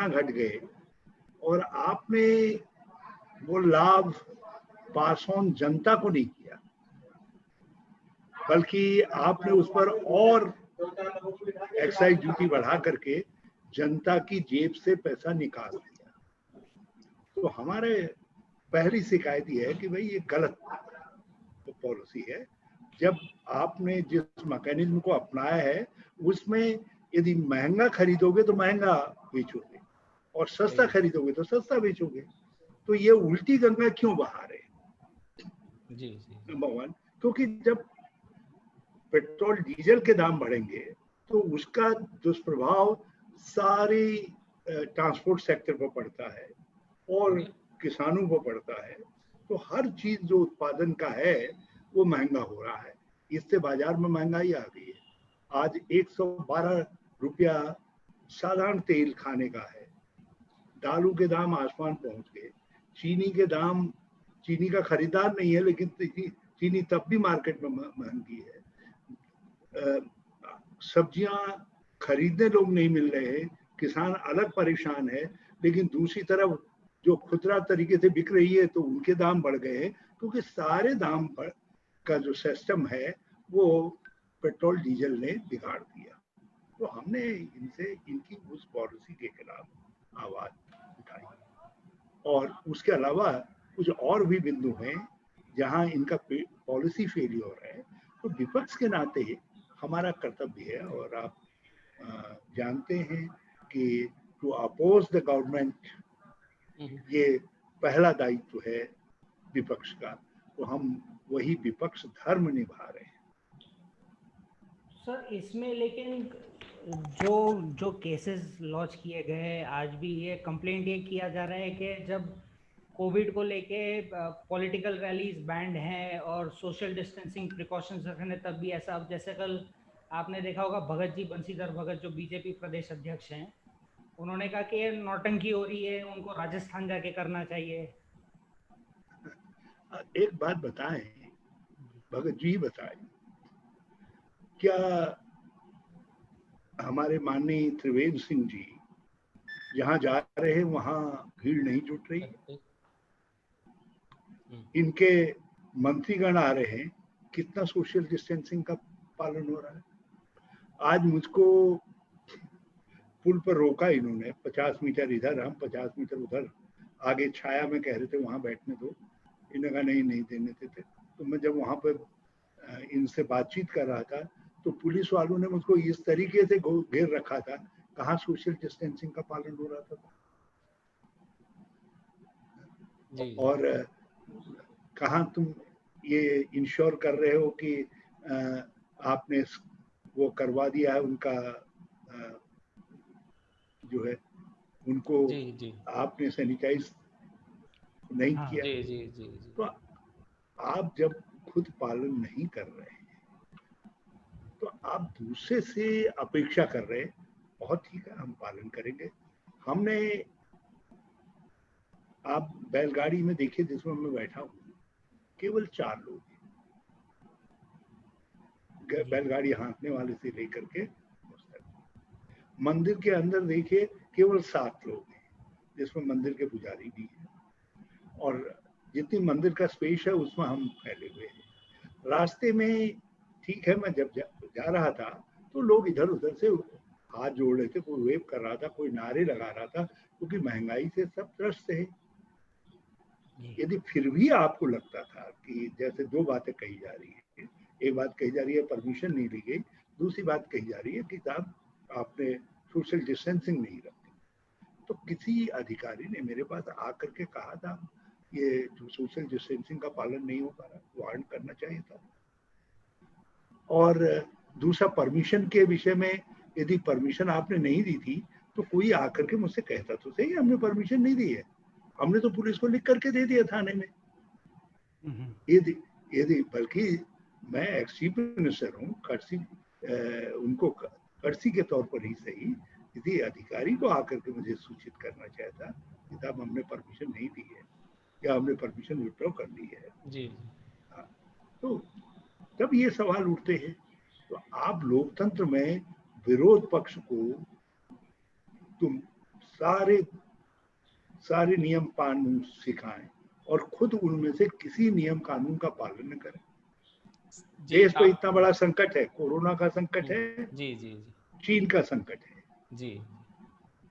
इतना घट गए और आपने वो लाभ पास ऑन जनता को नहीं किया, बल्कि आपने उस पर और एक्साइज ड्यूटी बढ़ा करके जनता की जेब से पैसा निकाल दिया। तो हमारे पहली शिकायत ये है कि भाई ये गलत पॉलिसी है। जब आपने जिस मैकेनिज्म को अपनाया है उसमें यदि महंगा खरीदोगे तो महंगा बेचोगे और सस्ता खरीदोगे तो सस्ता बेचोगे, तो ये उल्टी गंगा क्यों बहा रहे हैं? जी नंबर वन, क्योंकि जब पेट्रोल डीजल के दाम बढ़ेंगे तो उसका दुष्प्रभाव सारी ट्रांसपोर्ट सेक्टर पर पड़ता है और किसानों पर पड़ता है। तो हर चीज जो उत्पादन का है वो महंगा हो रहा है, इससे बाजार में महंगाई आ गई है। आज 112 रुपया साधारण तेल खाने का है, दालों के दाम आसमान पहुंच गए, चीनी के दाम, चीनी का खरीदार नहीं है लेकिन चीनी तब भी मार्केट में महंगी है। सब्जियां खरीदने लोग नहीं मिल रहे हैं, किसान अलग परेशान है, लेकिन दूसरी तरफ जो खुदरा तरीके से बिक रही है तो उनके दाम बढ़ गए हैं, क्योंकि सारे दाम का जो सिस्टम है वो पेट्रोल डीजल ने बिगाड़ दिया। तो हमने इनसे इनकी उस पॉलिसी के खिलाफ आवाज उठाई और उसके अलावा कुछ और भी बिंदु हैं जहां इनका पॉलिसी फेलियर है। तो विपक्ष के नाते हमारा कर्तव्य है, और आप जानते हैं कि टू अपोज द गवर्नमेंट ये पहला दायित्व है विपक्ष का, तो हम वही विपक्ष धर्म निभा रहे हैं। सर इसमें लेकिन जो केसेस लॉन्च किए गए, आज भी ये कंप्लेंट ये किया जा रहा है कि जब कोविड को लेके पॉलिटिकल रैलीज बैंड हैं और सोशल डिस्टेंसिंग प्रिकॉशंस रखने, तब भी ऐसा, अब जैसे कल आपने देखा होगा भगत जी, बंशीधर भगत जो बीजेपी प्रदेश अध्यक्ष हैं, उन्होंने कहा कि ये नौटंकी हो रही है, उनको राजस्थान जाके करना चाहिए। एक बात बताएं, भगत जी बताएं, क्या हमारे माननीय त्रिवेंद्र सिंह जी जहां जा रहे हैं वहां भीड़ नहीं जुट रही? इनके मंत्रीगण आ रहे हैं, कितना सोशल डिस्टेंसिंग का पालन हो रहा है? आज मुझको पुल पर रोका इन्होंने, 50 मीटर इधर, हम 50 मीटर उधर, आगे छाया में कह रहे थे वहां बैठने दो, इन्होंने कहा नहीं देने देते। तो मैं जब वहां पर इनसे बातचीत कर रहा था तो पुलिस वालों ने मुझको इस तरीके से घेर रखा था, कहाँ सोशल डिस्टेंसिंग का पालन हो रहा था। और कहाँ तुम ये इंश्योर कर रहे हो कि आपने वो करवा दिया है उनका जो है उनको आपने सैनिटाइज नहीं किया। तो आप जब खुद पालन नहीं कर रहे हैं तो आप दूसरे से अपेक्षा कर रहे हैं, बहुत ठीक है हम पालन करेंगे। हमने, आप बैलगाड़ी में देखिए जिसमें मैं बैठा हूँ, केवल 4 लोग हैं, बैलगाड़ी हाँकने वाले से लेकर के। मंदिर के अंदर देखिए केवल 7 लोग हैं, जिसमें मंदिर के पुजारी भी हैं, और जितनी मंदिर का स्पेस है उसमें हम फैले हुए हैं। रास्ते में ठीक है, मैं जब जा रहा था तो लोग इधर उधर से हाथ जोड़ रहे थे, कोई वेव कर रहा था, कोई नारे लगा रहा था, क्योंकि महंगाई से सब त्रस्त है। यदि फिर भी आपको लगता था कि जैसे 2 बातें कही जा रही है, एक बात कही जा रही है परमिशन नहीं ली गई, दूसरी बात कही जा रही है कि साहब आपने सोशल डिस्टेंसिंग नहीं रखी, तो किसी अधिकारी ने मेरे पास आकर के कहा था ये जो सोशल डिस्टेंसिंग का पालन नहीं हो पा रहा, वारंट करना चाहिए था। और दूसरा, परमिशन के विषय में, यदि परमिशन आपने नहीं दी थी तो कोई आकर के मुझसे कहता तो सही हमने परमिशन नहीं दी है, हमने तो पुलिस को लिख करके दे दिया थाने में। यदि बल्कि मैं एक्स चीफ मिनिस्टर हूँ, उनको कर्सी के तौर पर ही सही, यदि अधिकारी को आकर के मुझे सूचित करना चाहता कि साहब हमने परमिशन नहीं दी है या हमने परमिशन विड्रॉ कर ली है जी। तो तब ये सवाल उठते हैं। तो आप लोकतंत्र में विरोध पक्ष को तुम सारे सारे नियम कानून सिखाएं और खुद उनमें से किसी नियम कानून का पालन न करें। देश पे इतना बड़ा संकट है, कोरोना का संकट है, जी जी जी, चीन का संकट है, जी,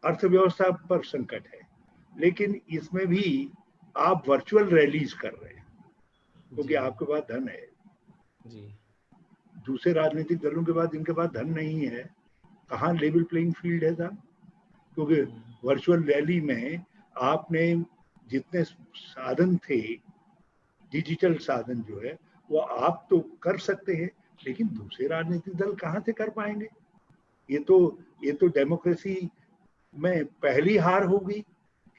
अर्थव्यवस्था पर संकट है, लेकिन इसमें भी आप वर्चुअल रैलीज कर रहे हैं क्योंकि आपके पास धन है। जी, दूसरे राजनीतिक दलों के पास, जिनके पास धन नहीं है, कहाँ लेवल प्लेइंग फील्ड है साहब? क्योंकि वर्चुअल रैली में आपने जितने साधन थे, डिजिटल साधन जो है वो आप तो कर सकते हैं, लेकिन दूसरे राजनीतिक दल कहाँ से कर पाएंगे? ये तो डेमोक्रेसी में पहली हार होगी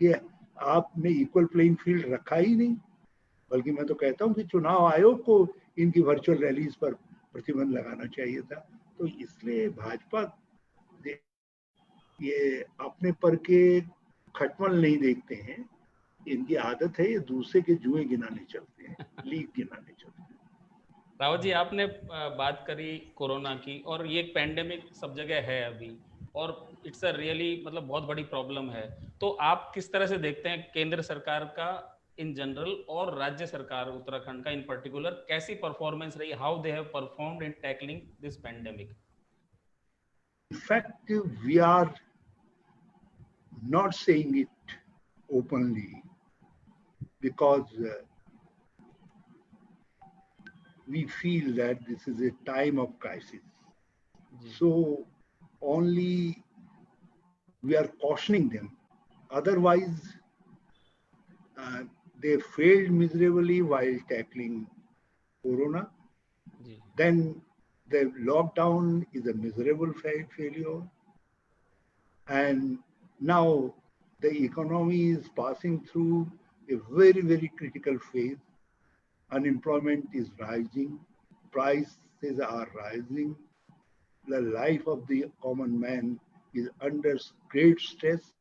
कि आपने इक्वल प्लेइंग फील्ड रखा ही नहीं। बल्कि मैं तो कहता हूँ कि चुनाव आयोग को इनकी वर्चुअल रैलीज पर प्रतिबंध लगाना चाहिए था। तो इसलिए भाजपा ये अपने पर के खटमल नहीं देखते हैं, इनकी आदत है ये दूसरे के जुए गिनाने चलते हैं, लीग गिनाने चलते हैं। रावत जी, आपने बात करी कोरोना की, और ये पैंडेमिक सब जगह है अभी, और इट्स अ रियली मतलब बहुत बड़ी प्रॉब्लम है। तो आप किस तरह से देखते हैं केंद्र सरकार का इन जनरल और राज्य सरकार उत्तराखंड का इन पर्टिकुलर कैसी परफॉर्मेंस रही, how they have performed in tackling this pandemic? In fact, we are not saying it openly because we feel that this is a time of crisis. So only we are cautioning them. Otherwise, they failed miserably while tackling Corona. Then the lockdown is a miserable failure. And now the economy is passing through a very, very critical phase. Unemployment is rising, prices are rising, the life of the common man is under great stress.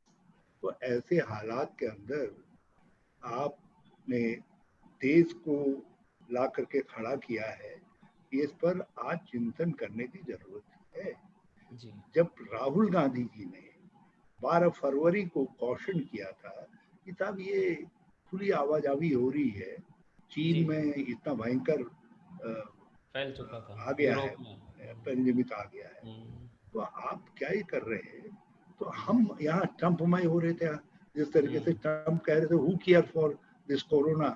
तो ऐसे हालात के अंदर आपने देश को ला करके खड़ा किया है, इस पर आज चिंतन करने की जरूरत है। जब राहुल गांधी जी ने 12 फरवरी को कॉशन किया था कि साहब ये खुली आवाजावी हो रही है, चीन में इतना भयंकर फैल चुका था, आ गया है, पेंडेमिक आ गया है, तो आप क्या ही कर रहे हैं? तो हम यहाँ ट्रम्पमय हो रहे थे, जिस तरीके से ट्रम्प कह रहे थे who care for this corona,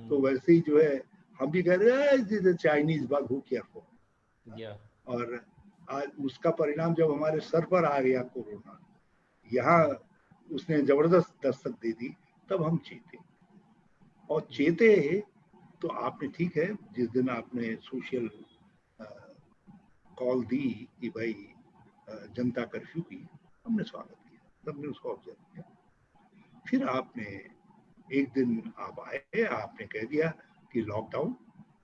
तो वैसे ही जो है हम भी कह रहे हैं this Chinese bug who care for. और आज उसका परिणाम जब हमारे सर पर आ गया कोरोना, यहाँ उसने जबरदस्त दस्तक दे दी, तब हम चेते। और चेते तो आपने, ठीक है, जिस दिन आपने सोशल कॉल दी कि भाई जनता कर्फ्यू की, हमने स्वागत किया, सबने उसको ऑब्जर्व किया। फिर आपने एक दिन आप आए, आपने कह दिया कि लॉकडाउन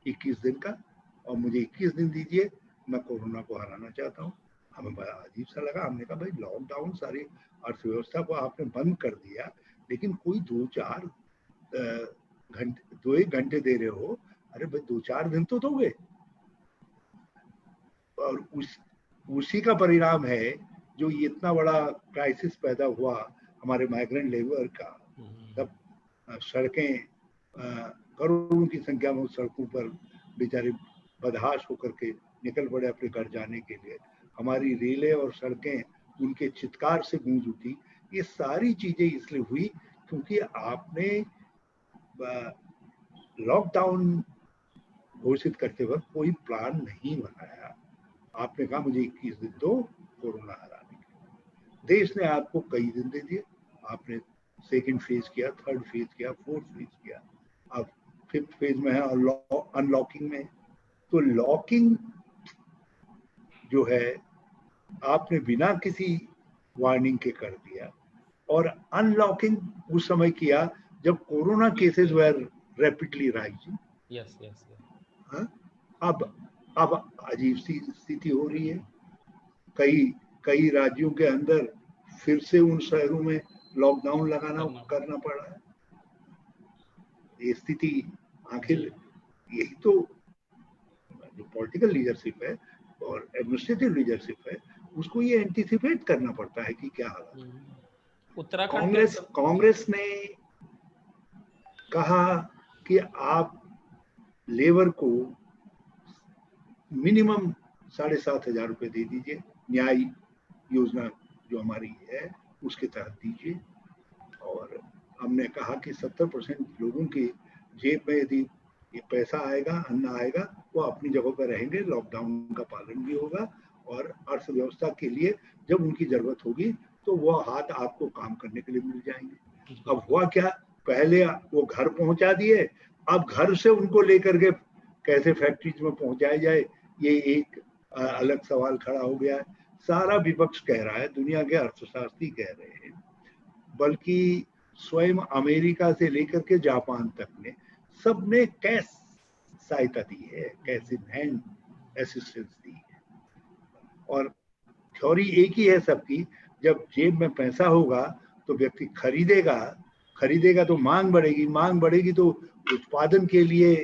21 दिन का, और मुझे 21 दिन दीजिए, मैं कोरोना को हराना चाहता हूँ। हमें बड़ा अजीब सा लगा, हमने कहा भाई लॉकडाउन सारी अर्थव्यवस्था को आपने बंद कर दिया, लेकिन कोई 2-4 घंटे, 2-1 घंटे दे रहे हो, अरे भाई 2-4 दिन तो दोगे। और उसी का परिणाम है जो ये इतना बड़ा क्राइसिस पैदा हुआ हमारे माइग्रेंट लेबर का। तब सड़कें करोड़ों की संख्या में सड़कों पर बेचारे बदहाश होकर के निकल पड़े अपने घर जाने के लिए। हमारी रेलें और सड़कें उनके चित्कार से गूंज उठी। ये सारी चीजें इसलिए हुई क्योंकि आपने लॉकडाउन घोषित करते वक्त कोई प्लान नहीं बनाया। आपने कहा मुझे 21 दिन दो कोरोना हराने के। देश ने आपको कई दिन दे दिए, आपने सेकंड फेज किया, थर्ड फेज किया, फोर्थ फेज किया, अब फिफ्थ फेज में है और अनलॉकिंग में। तो लॉकिंग जो है आपने बिना किसी वार्निंग के कर दिया, और अनलॉकिंग उस समय किया जब कोरोना केसेस वर रैपिडली राइजिंग। Yes yes. अब अजीब सी स्थिति हो रही है, कई राज्यों के अंदर फिर से उन शहरों में लॉकडाउन करना पड़ा है। ये स्थिति आखिर, यही तो जो पॉलिटिकल लीडरशिप है और एडमिनिस्ट्रेटिव लीडरशिप है, उसको ये एंटीसिपेट करना पड़ता है कि क्या हालत। उत्तराखंड के कांग्रेस ने कहा कि आप लेबर को मिनिमम 7,500 रुपए दे दीजिए, न्याय योजना जो हमारी है उसके तहत दीजिए। और हमने कहा कि 70% लोगों की जेब में यदि ये पैसा आएगा, अन्न आएगा, वो अपनी जगह पर रहेंगे, लॉकडाउन का पालन भी होगा और अर्थव्यवस्था के लिए जब उनकी जरूरत होगी तो वो हाथ आपको काम करने के लिए मिल जाएंगे। अब हुआ क्या, पहले वो घर पहुंचा दिए, अब घर से उनको लेकर के कैसे फैक्ट्रीज में पहुंचाया जाए, ये एक अलग सवाल खड़ा हो गया है। सारा विपक्ष कह रहा है, दुनिया के अर्थशास्त्री कह रहे हैं, बल्कि स्वयं अमेरिका से लेकर के जापान तक ने सबने कैश सहायता दी है, कैश इन हैंड असिस्टेंस दी है। और थ्योरी एक ही है सबकी, जब जेब में पैसा होगा तो व्यक्ति खरीदेगा तो मांग बढ़ेगी तो उत्पादन के लिए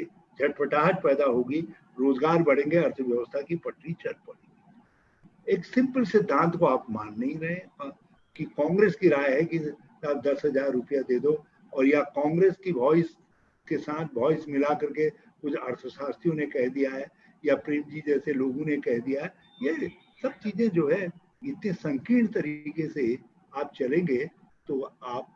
झटपटाहट पैदा होगी, रोजगार बढ़ेंगे, अर्थव्यवस्था की पटरी चल पड़ेगी। एक सिंपल सिद्धांत को आप मान नहीं रहे कि कांग्रेस की राय है कि आप 10,000 रुपया दे दो, और या कांग्रेस की वॉइस के साथ वॉइस मिला करके कुछ अर्थशास्त्रियों ने कह दिया है या प्रेम जी जैसे लोगों ने कह दिया है। ये सब चीजें जो है इतने संकीर्ण तरीके से आप चलेंगे तो आप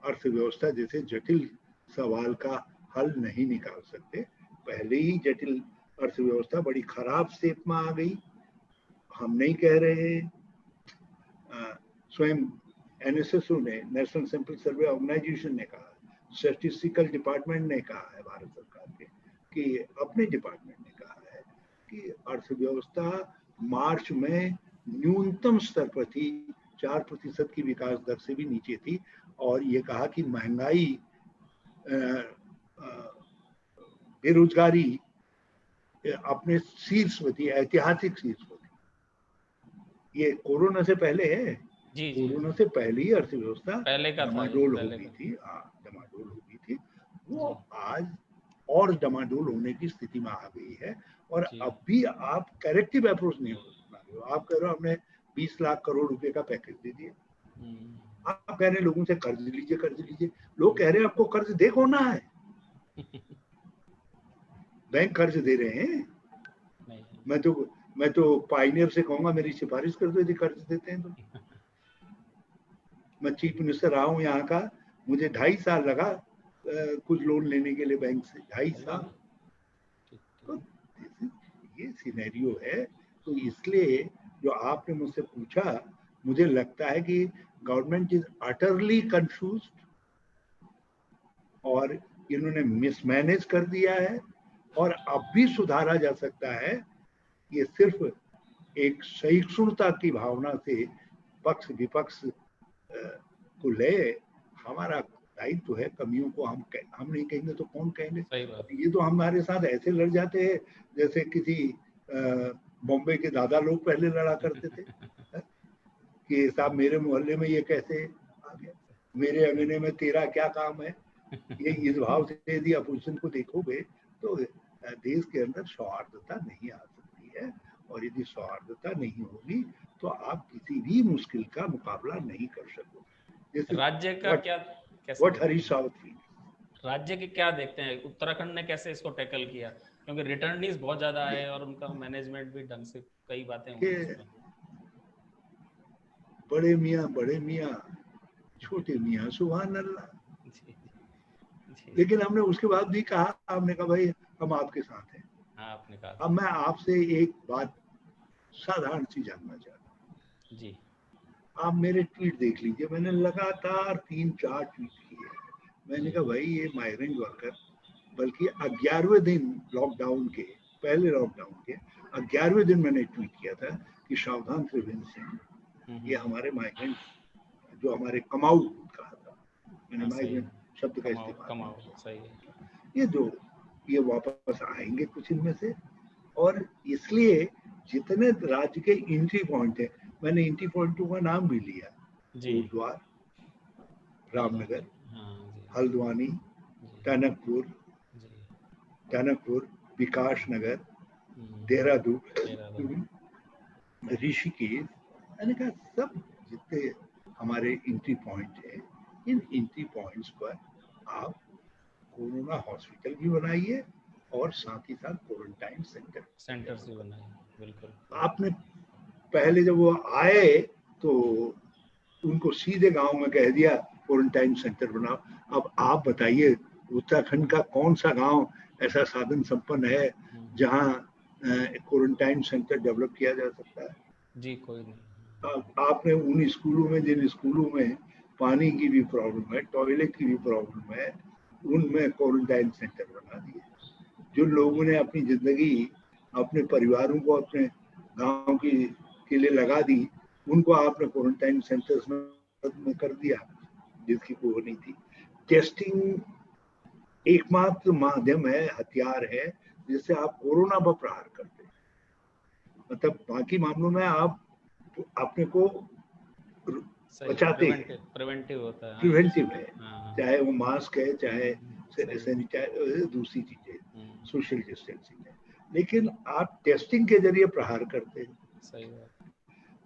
अर्थव्यवस्था जैसे जटिल सवाल का हल नहीं निकाल सकते। पहले ही जटिल अर्थव्यवस्था बड़ी खराब स्टेप में आ गई। हम नहीं कह रहे, स्वयं एनएसएसओ ने, नेशनल सैंपल सर्वे ऑर्गेनाइजेशन ने कहा, स्टैटिस्टिकल डिपार्टमेंट ने कहा है भारत सरकार के, कि अपने डिपार्टमेंट ने कहा है कि अर्थव्यवस्था मार्च में न्यूनतम स्तर पर थी, 4% की विकास दर से भी नीचे थी, और ये कहा कि महंगाई, बेरोजगारी अपने शीर्ष पर थी, ऐतिहासिक शीर्ष पर थी। ये कोरोना से पहले है, कोरोना से पहले ही अर्थव्यवस्था डमाडोल हो गई थी, डमाडोल हो गई थी। वो आज और डमाडोल होने की स्थिति में आ गई है। और अब भी आप करेक्टिव अप्रोच नहीं बना रहे हो। आप कह रहे हो हमने 20 लाख करोड़ रुपए का पैकेज दे दिया, आप कह रहे हैं लोगों से कर्ज लीजिए। लोग कह रहे हैं आपको कर्ज दे कौन है? बैंक कर्ज दे रहे हैं। मैं तो पाइनियर से कहूंगा मेरी सिफारिश कर दो यदि कर्ज देते हैं तो। मैं चीफ मिनिस्टर रहा हूँ यहाँ का, मुझे 2.5 साल लगा कुछ लोन लेने के लिए बैंक से, 2.5 साल। तो ये सिनेरियो है। तो इसलिए जो आपने मुझसे पूछा, मुझे लगता है कि गवर्नमेंट इज अटरली कंफ्यूज्ड और इन्होंने मिसमैनेज कर दिया है, और अब भी सुधारा जा सकता है। ये सिर्फ एक सहिष्णुता की भावना से पक्ष विपक्ष को ले, हमारा दायित्व है। कमियों को हम नहीं कहेंगे तो कौन कहेंगे? ये तो हमारे साथ ऐसे लड़ जाते हैं जैसे किसी बॉम्बे के दादा लोग पहले लड़ा करते थे कि साहब मेरे मोहल्ले में ये कैसे आ गया, मेरे अंगने में तेरा क्या काम है। ये इस भाव से यदि अपोजिशन को देखोगे तो देश के अंदर सौहार्दता नहीं आ सकती है, और यदि सौहार्दता नहीं होगी तो आप किसी भी मुश्किल का मुकाबला नहीं कर सकोगे। राज्य का क्या व्हाट हरीश रावत फील, राज्य के क्या देखते हैं उत्तराखंड ने कैसे इसको टैकल किया? क्योंकि रिटर्नीज बहुत ज्यादा है और उनका मैनेजमेंट भी ढंग से, कई बातें बड़े मियाँ छोटे मियाँ सुभान अल्लाह। लेकिन हमने उसके बाद भी कहा, हमने कहा भाई हम आपके साथ हैं। आपने कहा। अब मैं आपसे एक बात साधारण सी जानना चाहता हूँ जी। आप मेरे ट्वीट देख लीजिए, मैंने लगातार 3-4 ट्वीट किए। मैंने कहा भाई ये माइग्रेंट वर्कर, बल्कि 11वें दिन लॉकडाउन के, पहले लॉकडाउन के 11वें दिन मैंने ट्वीट किया था कि सावधान त्रिवेंद्र सिंह, ये हमारे माइग्रेंट जो हमारे कमाऊ कहा था, मैंने माइग्रेंट शब्द का इस्तेमाल, ये वापस आएंगे कुछ इनमें से। और इसलिए जितने राज्य के एंट्री पॉइंट है, मैंने एंट्री पॉइंटों का नाम भी लिया, हरिद्वार, रामनगर, हल्द्वानी, टनकपुर, विकास नगर, देहरादून, ऋषिकेश, मैंने कहा सब जितने हमारे एंट्री पॉइंट है, इन एंट्री पॉइंट्स पर आप कोरोना हॉस्पिटल भी बनाइए और साथ ही साथ क्वारंटाइन सेंटर्स भी बनाए, बिल्कुल। आपने पहले जब वो आए तो उनको सीधे गांव में कह दिया क्वारंटाइन सेंटर बनाओ। अब आप बताइए उत्तराखंड का कौन सा गांव ऐसा साधन संपन्न है जहां क्वारंटाइन सेंटर डेवलप किया जा सकता है? जी, कोई नहीं। आपने उन स्कूलों में, जिन स्कूलों में पानी की भी प्रॉब्लम है, टॉयलेट की भी प्रॉब्लम है, उनमें क्वारंटाइन सेंटर बना दिए। जो लोगों ने अपनी जिंदगी अपने परिवारों को अपने गांव की के लिए लगा दी, उनको आपने क्वारंटाइन सेंटर्स में कर दिया जिसकी कोई नहीं थी। टेस्टिंग एकमात्र माध्यम है, हथियार है जिससे आप कोरोना पर प्रहार करते हैं। मतलब बाकी मामलों में आप अपने को बचाते हैं, प्रिवेंटिव होता है, प्रिवेंटिव है, हाँ। चाहे वो मास्क है, चाहे सैनिटाइजर, दूसरी चीजें, सोशल डिस्टेंसिंग है, लेकिन आप टेस्टिंग के जरिए प्रहार करते हैं। सही बात।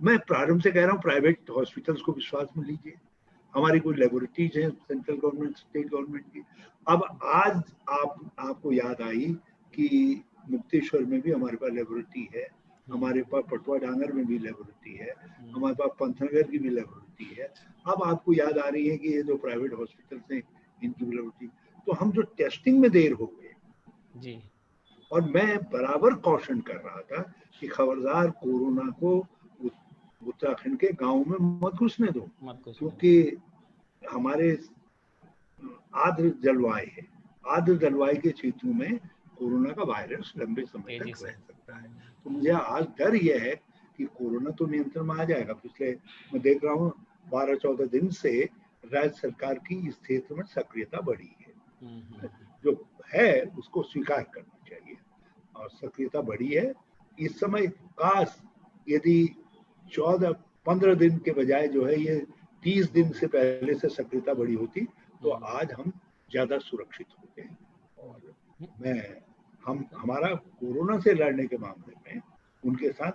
मैं प्रारंभ से कह रहा हूँ प्राइवेट हॉस्पिटल्स को विश्वास में लीजिए। हमारी कोई लेबोरेटरीज है सेंट्रल गवर्नमेंट, स्टेट गवर्नमेंट की। अब आज आपको याद आई कि मुक्तेश्वर में भी हमारे पास लेबोरेटरी है, हमारे पास पटवा डांगर में भी लेबोरेटरी है, हमारे पास पंथनगर की भी लेबोरेटरी है। अब आपको याद आ रही है कि ये जो प्राइवेट हॉस्पिटल्स हैं इनकी भी लेबोरेटरी। तो हम जो टेस्टिंग में देर हो गए जी, और मैं बराबर कॉशन कर रहा था कि खबरदार कोरोना को उत्तराखंड के गांव में मत घुसने दो, क्योंकि हमारे आर्द्र जलवायु है, आर्द्र जलवायु के क्षेत्रों में कोरोना का वायरस लंबे समय तक रह सकता है। तो मुझे आज डर यह है कि कोरोना तो नियंत्रण में आ जाएगा। पिछले मैं देख रहा हूँ 12-14 दिन से राज्य सरकार की इस क्षेत्र में सक्रियता बढ़ी है, जो है उसको स्वीकार करना चाहिए, और सक्रियता बढ़ी है। इस समय काश यदि 14-15 दिन के बजाय जो है ये 30 दिन से पहले से सक्रियता बढ़ी होती तो आज हम ज्यादा सुरक्षित होते हैं। और हमारा कोरोना से लड़ने के मामले में उनके साथ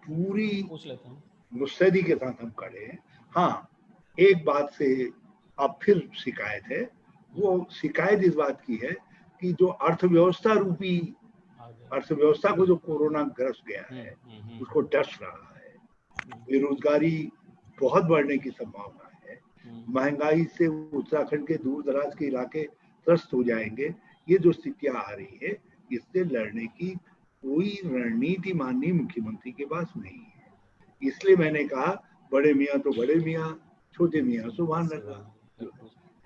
पूरी मुस्तैदी के साथ हम खड़े हैं। हाँ, एक बात से अब फिर शिकायत है, वो शिकायत इस बात की है कि जो अर्थव्यवस्था रूपी अर्थव्यवस्था को जो कोरोना ग्रस्त गया है उसको डस रहा है। बेरोजगारी बहुत बढ़ने की संभावना है, महंगाई से उत्तराखंड के दूर दराज के इलाके त्रस्त हो जाएंगे। ये जो स्थितियां आ रही है इससे लड़ने की कोई रणनीति माननीय मुख्यमंत्री के पास नहीं है। इसलिए मैंने कहा बड़े मियाँ तो बड़े मियाँ, छोटे मियाँ सुभान अल्लाह।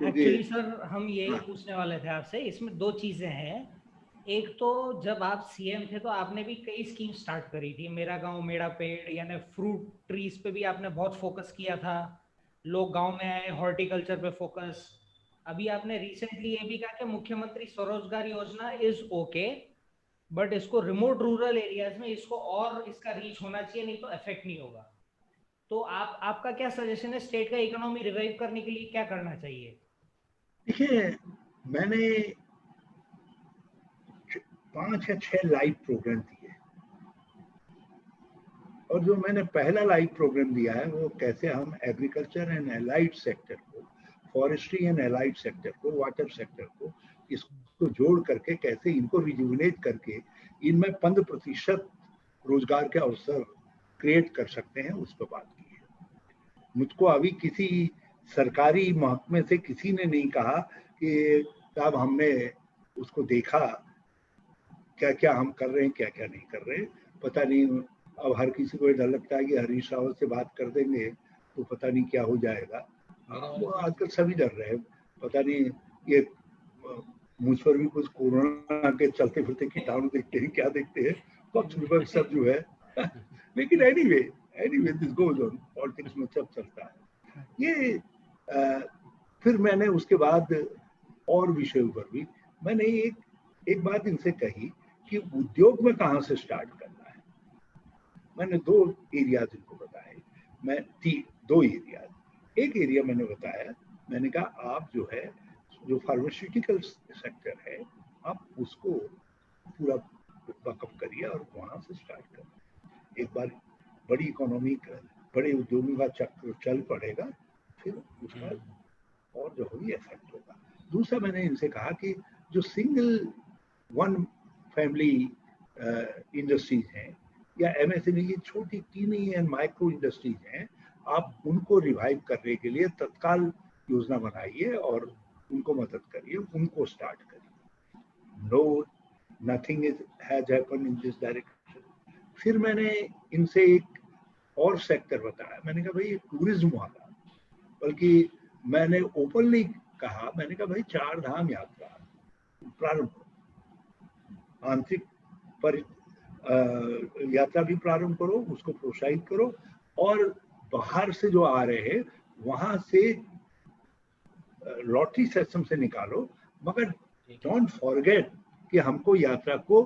एक्चुअली सर हम यही पूछने वाले थे आपसे। इसमें दो चीजें हैं। एक तो जब आप सीएम थे तो आपने भी कई स्कीम स्टार्ट करी थी, मेरा गांव मेरा पेड़, यानी फ्रूट ट्रीज पे भी आपने बहुत फोकस किया था, लोग गांव में आए, हॉर्टिकल्चर पे फोकस। अभी आपने रिसेंटली ये भी कहा कि मुख्यमंत्री स्वरोजगार योजना इज ओके, बट इसको रिमोट रूरल एरियाज में इसको और इसका रीच होना चाहिए, नहीं तो इफेक्ट नहीं होगा। तो आपका क्या सजेशन है, स्टेट का इकोनॉमी रिवाइव करने के लिए क्या करना चाहिए? देखिए, मैंने 5 या 6 लाइव प्रोग्राम दिए, और जो मैंने पहला लाइव प्रोग्राम दिया है वो कैसे हम एग्रीकल्चर एंड एलाइड सेक्टर को, फॉरेस्ट्री एंड एलाइड सेक्टर को, वाटर सेक्टर को, इसको जोड़ करके कैसे इनको रिजुविनेट करके इनमें 15% रोजगार के अवसर क्रिएट कर सकते हैं, उस पर बात की है। मुझको अभी किसी सरकारी महकमे से किसी ने नहीं कहा कि साहब हमने उसको देखा, क्या क्या हम कर रहे हैं, क्या क्या नहीं कर रहे। पता नहीं, अब हर किसी को डर लगता है कि हरीश रावत से बात कर देंगे तो पता नहीं क्या हो जाएगा। वो आजकल सभी डर रहे हैं, पता नहीं ये मुझ पर भी कुछ कोरोना के चलते फिरते कीटाणु देखते हैं, क्या देखते हैं, पक्ष विपक्ष सब जो है। लेकिन anyway this goes on, politics में सब चलता है। ये फिर मैंने उसके बाद और विषयों पर भी मैंने एक बात इनसे कही कि उद्योग में कहाँ से स्टार्ट करना है। मैंने 2 एरियाज इनको बताए, मैं 2 एरियाज। एक एरिया मैंने बताया, मैंने कहा आप जो है जो फार्मास्यूटिकल सेक्टर है आप उसको पूरा बकअप करिए और वहां से स्टार्ट करें। एक बार बड़ी इकोनॉमी, बड़े उद्योगों का चक्र चल पड़ेगा फिर उसका और जो होगी इफेक्ट होगा। दूसरा मैंने इनसे कहा कि जो सिंगल वन फैमिली इंडस्ट्रीज हैं या एमएसएमई की छोटी टीनी एंड माइक्रो इंडस्ट्रीज हैं, आप उनको रिवाइव करने के लिए तत्काल योजना बनाइए और उनको मदद करिए, उनको स्टार्ट करिए। No, nothing is has happened in this direction. फिर मैंने इनसे एक और सेक्टर बताया, मैंने कहा भाई टूरिज्म वाला, बल्कि मैंने ओपनली कहा, मैंने कहा भाई 4 धाम यात्रा प्रारंभ करो, आंतरिक पर यात्रा भी प्रारंभ करो, उसको प्रोत्साहित करो, और बाहर से जो आ रहे हैं वहां से लॉटरी सिस्टम से निकालो, मगर डोंट फॉरगेट कि हमको यात्रा को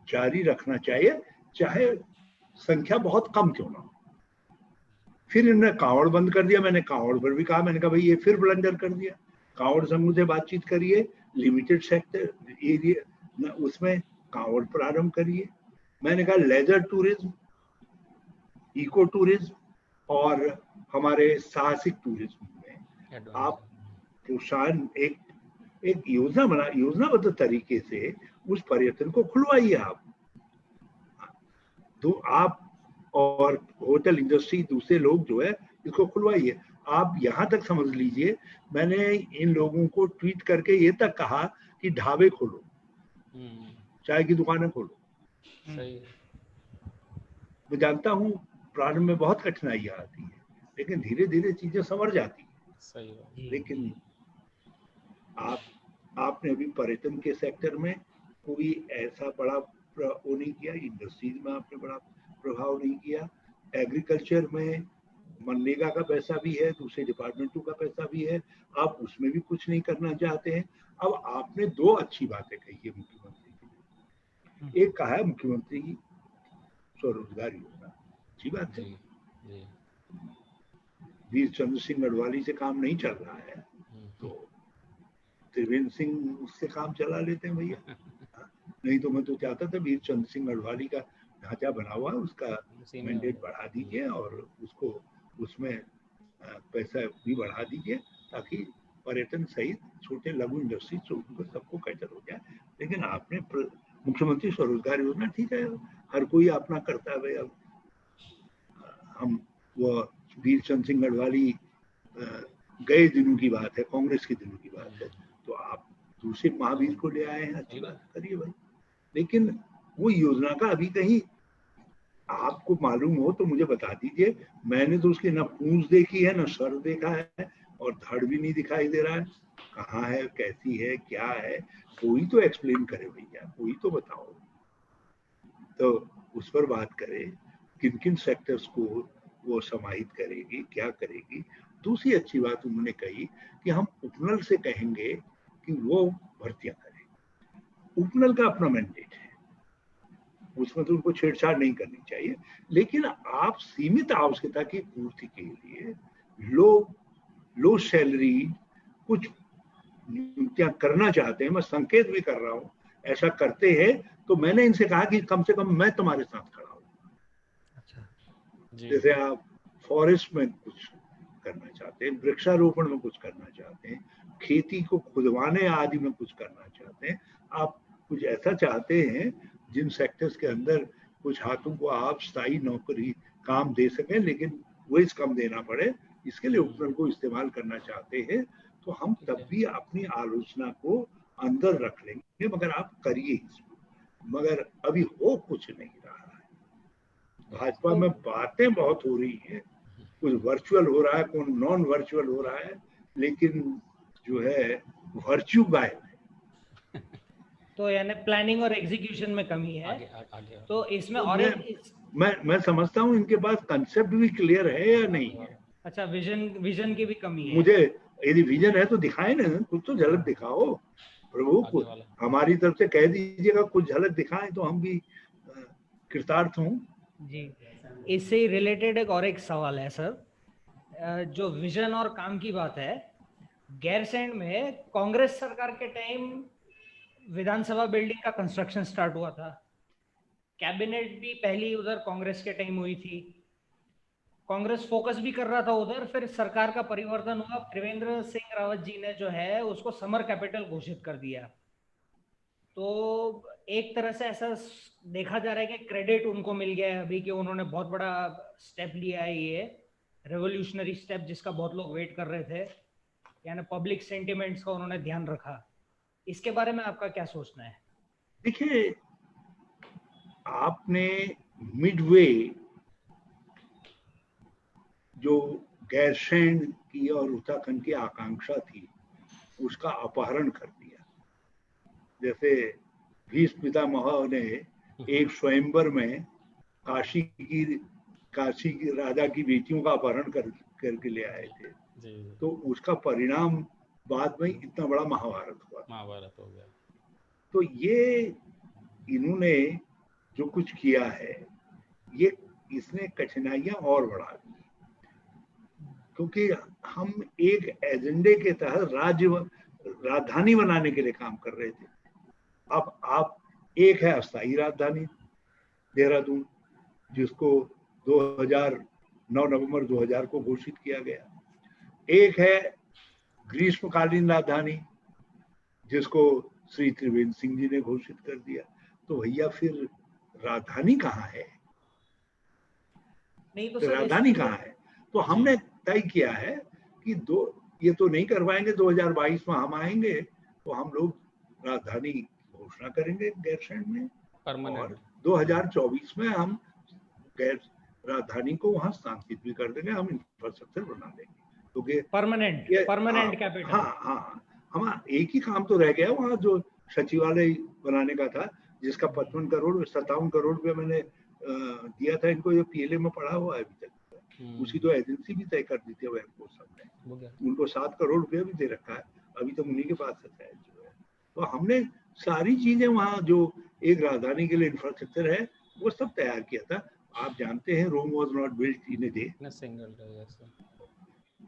जारी रखना चाहिए, चाहे संख्या बहुत कम क्यों ना हो। फिर इन्होंने कांवड़ बंद कर दिया, मैंने कांवड़ पर भी कहा, मैंने कहा भाई ये फिर ब्लंडर कर दिया, कांवड़ संघ से बातचीत करिए, लिमिटेड सेक्टर एरिया उसमें कांवड़ प्रारंभ करिए। मैंने कहा लेजर टूरिज्म, इको टूरिज्म और हमारे साहसिक टूरिज्म में आप प्रोत्साहन एक योजनाबद्ध तरीके से उस पर्यटन को खुलवाइए। आप तो आप और होटल इंडस्ट्री दूसरे लोग जो है इसको खुलवाइए। आप यहाँ तक समझ लीजिए, मैंने इन लोगों को ट्वीट करके ये तक कहा कि ढाबे खोलो, चाय की दुकानें खोलो। सही। मैं जानता हूँ प्रारंभ में बहुत कठिनाइयाँ आती है, लेकिन धीरे धीरे चीजें संवर जाती है। सही। लेकिन आपने अभी पर्यटन के सेक्टर में कोई ऐसा बड़ा वो नहीं किया, इंडस्ट्रीज में आपने बड़ा प्रभाव नहीं किया, एग्रीकल्चर में मनरेगा का पैसा भी है, दूसरे डिपार्टमेंटों का पैसा भी है, आप उसमें भी कुछ नहीं करना चाहते हैं। अब आपने 2 अच्छी बातें कही है मुख्यमंत्री की। एक कहा है मुख्यमंत्री की स्वरोजगार योजना, अच्छी बात है। वीर चंद्र सिंह गढ़वाली से काम नहीं चल रहा है तो त्रिवेंद्र सिंह उससे काम चला लेते हैं भैया। नहीं तो मैं तो चाहता था वीर चंद्र सिंह गढ़वाली का ढांचा बना हुआ, उसका मैंडेट बढ़ा दीजिए और उसको उसमें पैसा भी बढ़ा दीजिए, ताकि पर्यटन सहित छोटे लघु इंडस्ट्री सबको कैटर हो जाए। लेकिन आपने मुख्यमंत्री स्वरोजगार योजना, ठीक है, हर कोई अपना करता है। अब हम वो वीर चंद्र सिंह गढ़वाली गए दिनों की बात है, कांग्रेस के दिनों की बात है, तो आप दूसरे महावीर को ले आए हैं, अच्छी बात करिए भाई। लेकिन वो योजना का अभी कहीं आपको मालूम हो तो मुझे बता दीजिए। मैंने तो उसकी ना पूंछ देखी है, ना सर देखा है, और धड़ भी नहीं दिखाई दे रहा है। कहाँ है, कैसी है, क्या है, कोई तो एक्सप्लेन करे भैया, कोई तो बताओ, तो उस पर बात करें, किन किन सेक्टर्स को वो समाहित करेगी, क्या करेगी। दूसरी अच्छी बात उन्होंने कही कि हम उपनल से कहेंगे कि वो भर्तियां करें। उपनल का अपना मैंडेट है, उसमें तो उनको छेड़छाड़ नहीं करनी चाहिए, लेकिन आप सीमित आवश्यकता की पूर्ति के लिए लो सैलरी कुछ नियुक्तियां करना चाहते हैं। मैं संकेत भी कर रहा हूँ, ऐसा करते हैं तो मैंने इनसे कहा कि कम से कम मैं तुम्हारे साथ खड़ा हूँ। अच्छा, जैसे आप फॉरेस्ट में कुछ करना चाहते हैं, वृक्षारोपण में कुछ करना चाहते हैं, खेती को खुदवाने आदि में कुछ करना चाहते हैं, आप कुछ ऐसा चाहते हैं जिन सेक्टर्स के अंदर कुछ हाथों को आप स्थायी नौकरी काम दे सकें, लेकिन वेज कम देना पड़े, इसके लिए उपकरण को इस्तेमाल करना चाहते हैं, तो हम तब भी अपनी आलोचना को अंदर रख लेंगे, मगर आप करिए इसको। मगर अभी हो कुछ नहीं रहा है। भाजपा में बातें बहुत हो रही हैं, कुछ वर्चुअल हो रहा है, कुछ नॉन वर्चुअल हो रहा है, लेकिन जो है वर्च्यू गायब है। तो यानी प्लानिंग और एग्जीक्यूशन में कमी है। आगे। तो इसमें तो और मैं समझता हूँ इनके पास कंसेप्ट भी क्लियर है या नहीं है। अच्छा, विजन की भी कमी है। मुझे यदि विजन है तो दिखाए ना, कुछ तो झलक दिखाओ प्रभु, कुछ हमारी तरफ से कह दीजिएगा, कुछ झलक दिखाएं तो हम भी कृतार्थ हों जी। इससे रिलेटेड एक और एक सवाल है सर, जो विजन और काम की बात है, गैरसैंण में कांग्रेस सरकार के टाइम विधानसभा बिल्डिंग का कंस्ट्रक्शन स्टार्ट हुआ था, कैबिनेट भी पहली उधर कांग्रेस के टाइम हुई थी, कांग्रेस फोकस भी कर रहा था उधर, फिर सरकार का परिवर्तन हुआ, त्रिवेंद्र सिंह रावत जी ने जो है उसको समर कैपिटल घोषित कर दिया। तो एक तरह से ऐसा देखा जा रहा है कि क्रेडिट उनको मिल गया है अभी, कि उन्होंने बहुत बड़ा स्टेप लिया है, ये रेवोल्यूशनरी स्टेप जिसका बहुत लोग वेट कर रहे थे, यानी पब्लिक सेंटिमेंट्स का उन्होंने ध्यान रखा। इसके बारे में आपका क्या सोचना है? देखिए, आपने मिडवे जो गैरसैंण की और उत्तराखंड की आकांक्षा थी उसका अपहरण कर दिया। जैसे भीष्म पितामह ने एक स्वयंवर में काशी की राजा की बेटियों का अपहरण करके ले आए थे, तो उसका परिणाम बाद में इतना बड़ा महाभारत हो गया। तो ये इन्होंने जो कुछ किया है, ये इसने कठिनाइयां और बढ़ा दी, क्योंकि हम एक एजेंडे के तहत राजधानी बनाने के लिए काम कर रहे थे। अब आप, एक है अस्थायी राजधानी देहरादून, जिसको 9 नवंबर 2000 को घोषित किया गया। एक है ग्रीष्मकालीन राजधानी, जिसको श्री त्रिवेंद्र सिंह जी ने घोषित कर दिया। तो भैया फिर राजधानी कहाँ है? नहीं तो राजधानी कहाँ है? तो हमने तय किया है कि ये तो नहीं करवाएंगे, 2022 में हम आएंगे तो हम लोग राजधानी घोषणा करेंगे गैरसैंण में, और 2024 में हम गैर राजधानी को वहां स्थानांतरित भी कर देंगे, हम इंफ्रास्ट्रक्चर बना देंगे, क्योंकि परमानेंट कैपिटल। हाँ, हमारा एक ही काम तो रह गया वहाँ, जो सचिवालय बनाने का था, जिसका 57 करोड़ रुपया मैंने दिया था इनको, जो पीएलए में पड़ा हुआ है अभी तक। उसकी तो एजेंसी भी तय कर दी थी वैंको सबने, उनको 7 करोड़ रुपया भी दे रखा है, अभी तक उन्हीं के पास है जो है। तो हमने सारी चीजें वहाँ जो एक राजधानी के लिए इंफ्रास्ट्रक्चर है वो सब तैयार किया था। आप जानते हैं, Rome was not built in a day,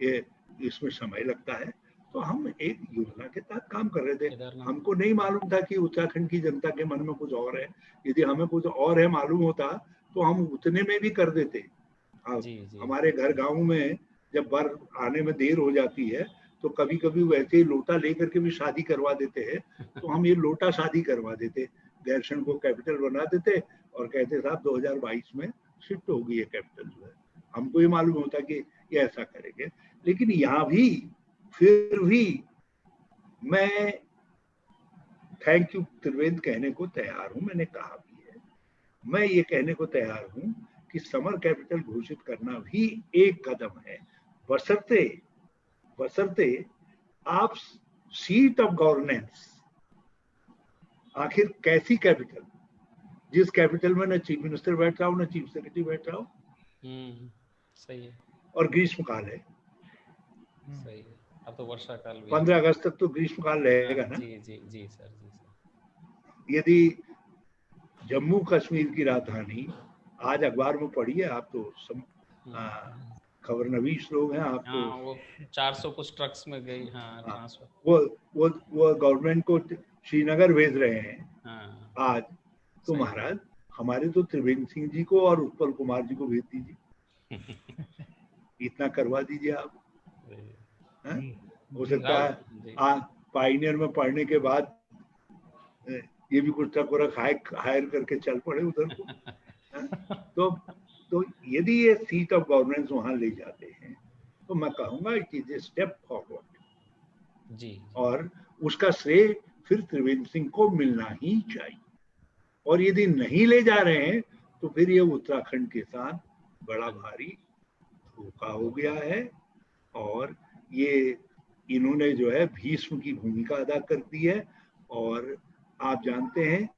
ये इसमें समय लगता है। तो हम एक योजना के तहत काम कर रहे थे। हमको नहीं मालूम था कि उत्तराखंड की जनता के मन में कुछ और है। यदि हमें कुछ और है मालूम होता तो हम उतने में भी कर देते। हमारे घर गांव में जब बर आने में देर हो जाती है तो कभी कभी वैसे ही लोटा लेकर के भी शादी करवा देते हैं। तो हम ये लोटा शादी करवा देते, गैरसैंण को कैपिटल बना देते और कहते साहब 2022 में शिफ्ट होगी ये कैपिटल जो है। हमको ये मालूम होता कि ये ऐसा करेंगे। लेकिन यहाँ भी फिर भी मैं थैंक यू त्रिवेंद्र कहने को तैयार हूँ, मैंने कहा भी है। मैं ये कहने को तैयार हूँ कि समर कैपिटल घोषित करना भी एक कदम है, बशर्ते आप सीट ऑफ गवर्नेंस, आखिर कैसी कैपिटल, जिस कैपिटल में न चीफ मिनिस्टर बैठ रहा हो न चीफ सेक्रेटरी बैठ रहा हो, सही है, और ग्रीष्मकाल है। सही है, अब तो वर्षा काल भी 15 अगस्त तक तो ग्रीष्मकाल रहेगा ना। जी सर। यदि जम्मू कश्मीर की राजधानी, आज अखबार में पढ़िए आप तो खबर नवीश लोग हैं आप, तो वो 400 कुछ ट्रक्स में गई। वो गवर्नमेंट को श्रीनगर भेज रहे हैं आज। तो महाराज हमारे तो त्रिवेंद्र सिंह जी को और उत्पल कुमार जी को भेज दीजिए, इतना करवा दीजिए आप। हो सकता है पाइनियर में पढ़ने के बाद ये भी कुछ ट्रक हायर करके चल पड़े उधर को। तो यदि ये सीट ऑफ गवर्नेंस वहां ले जाते हैं तो मैं कहूंगा it is a step forward जी, और उसका श्रेय फिर त्रिवेंद्र सिंह को मिलना ही चाहिए। और यदि नहीं ले जा रहे हैं तो फिर ये उत्तराखंड के साथ बड़ा भारी धोखा हो गया है। और ये इन्होंने जो है भीष्म की भूमिका अदा कर दी है। और आप जानते हैं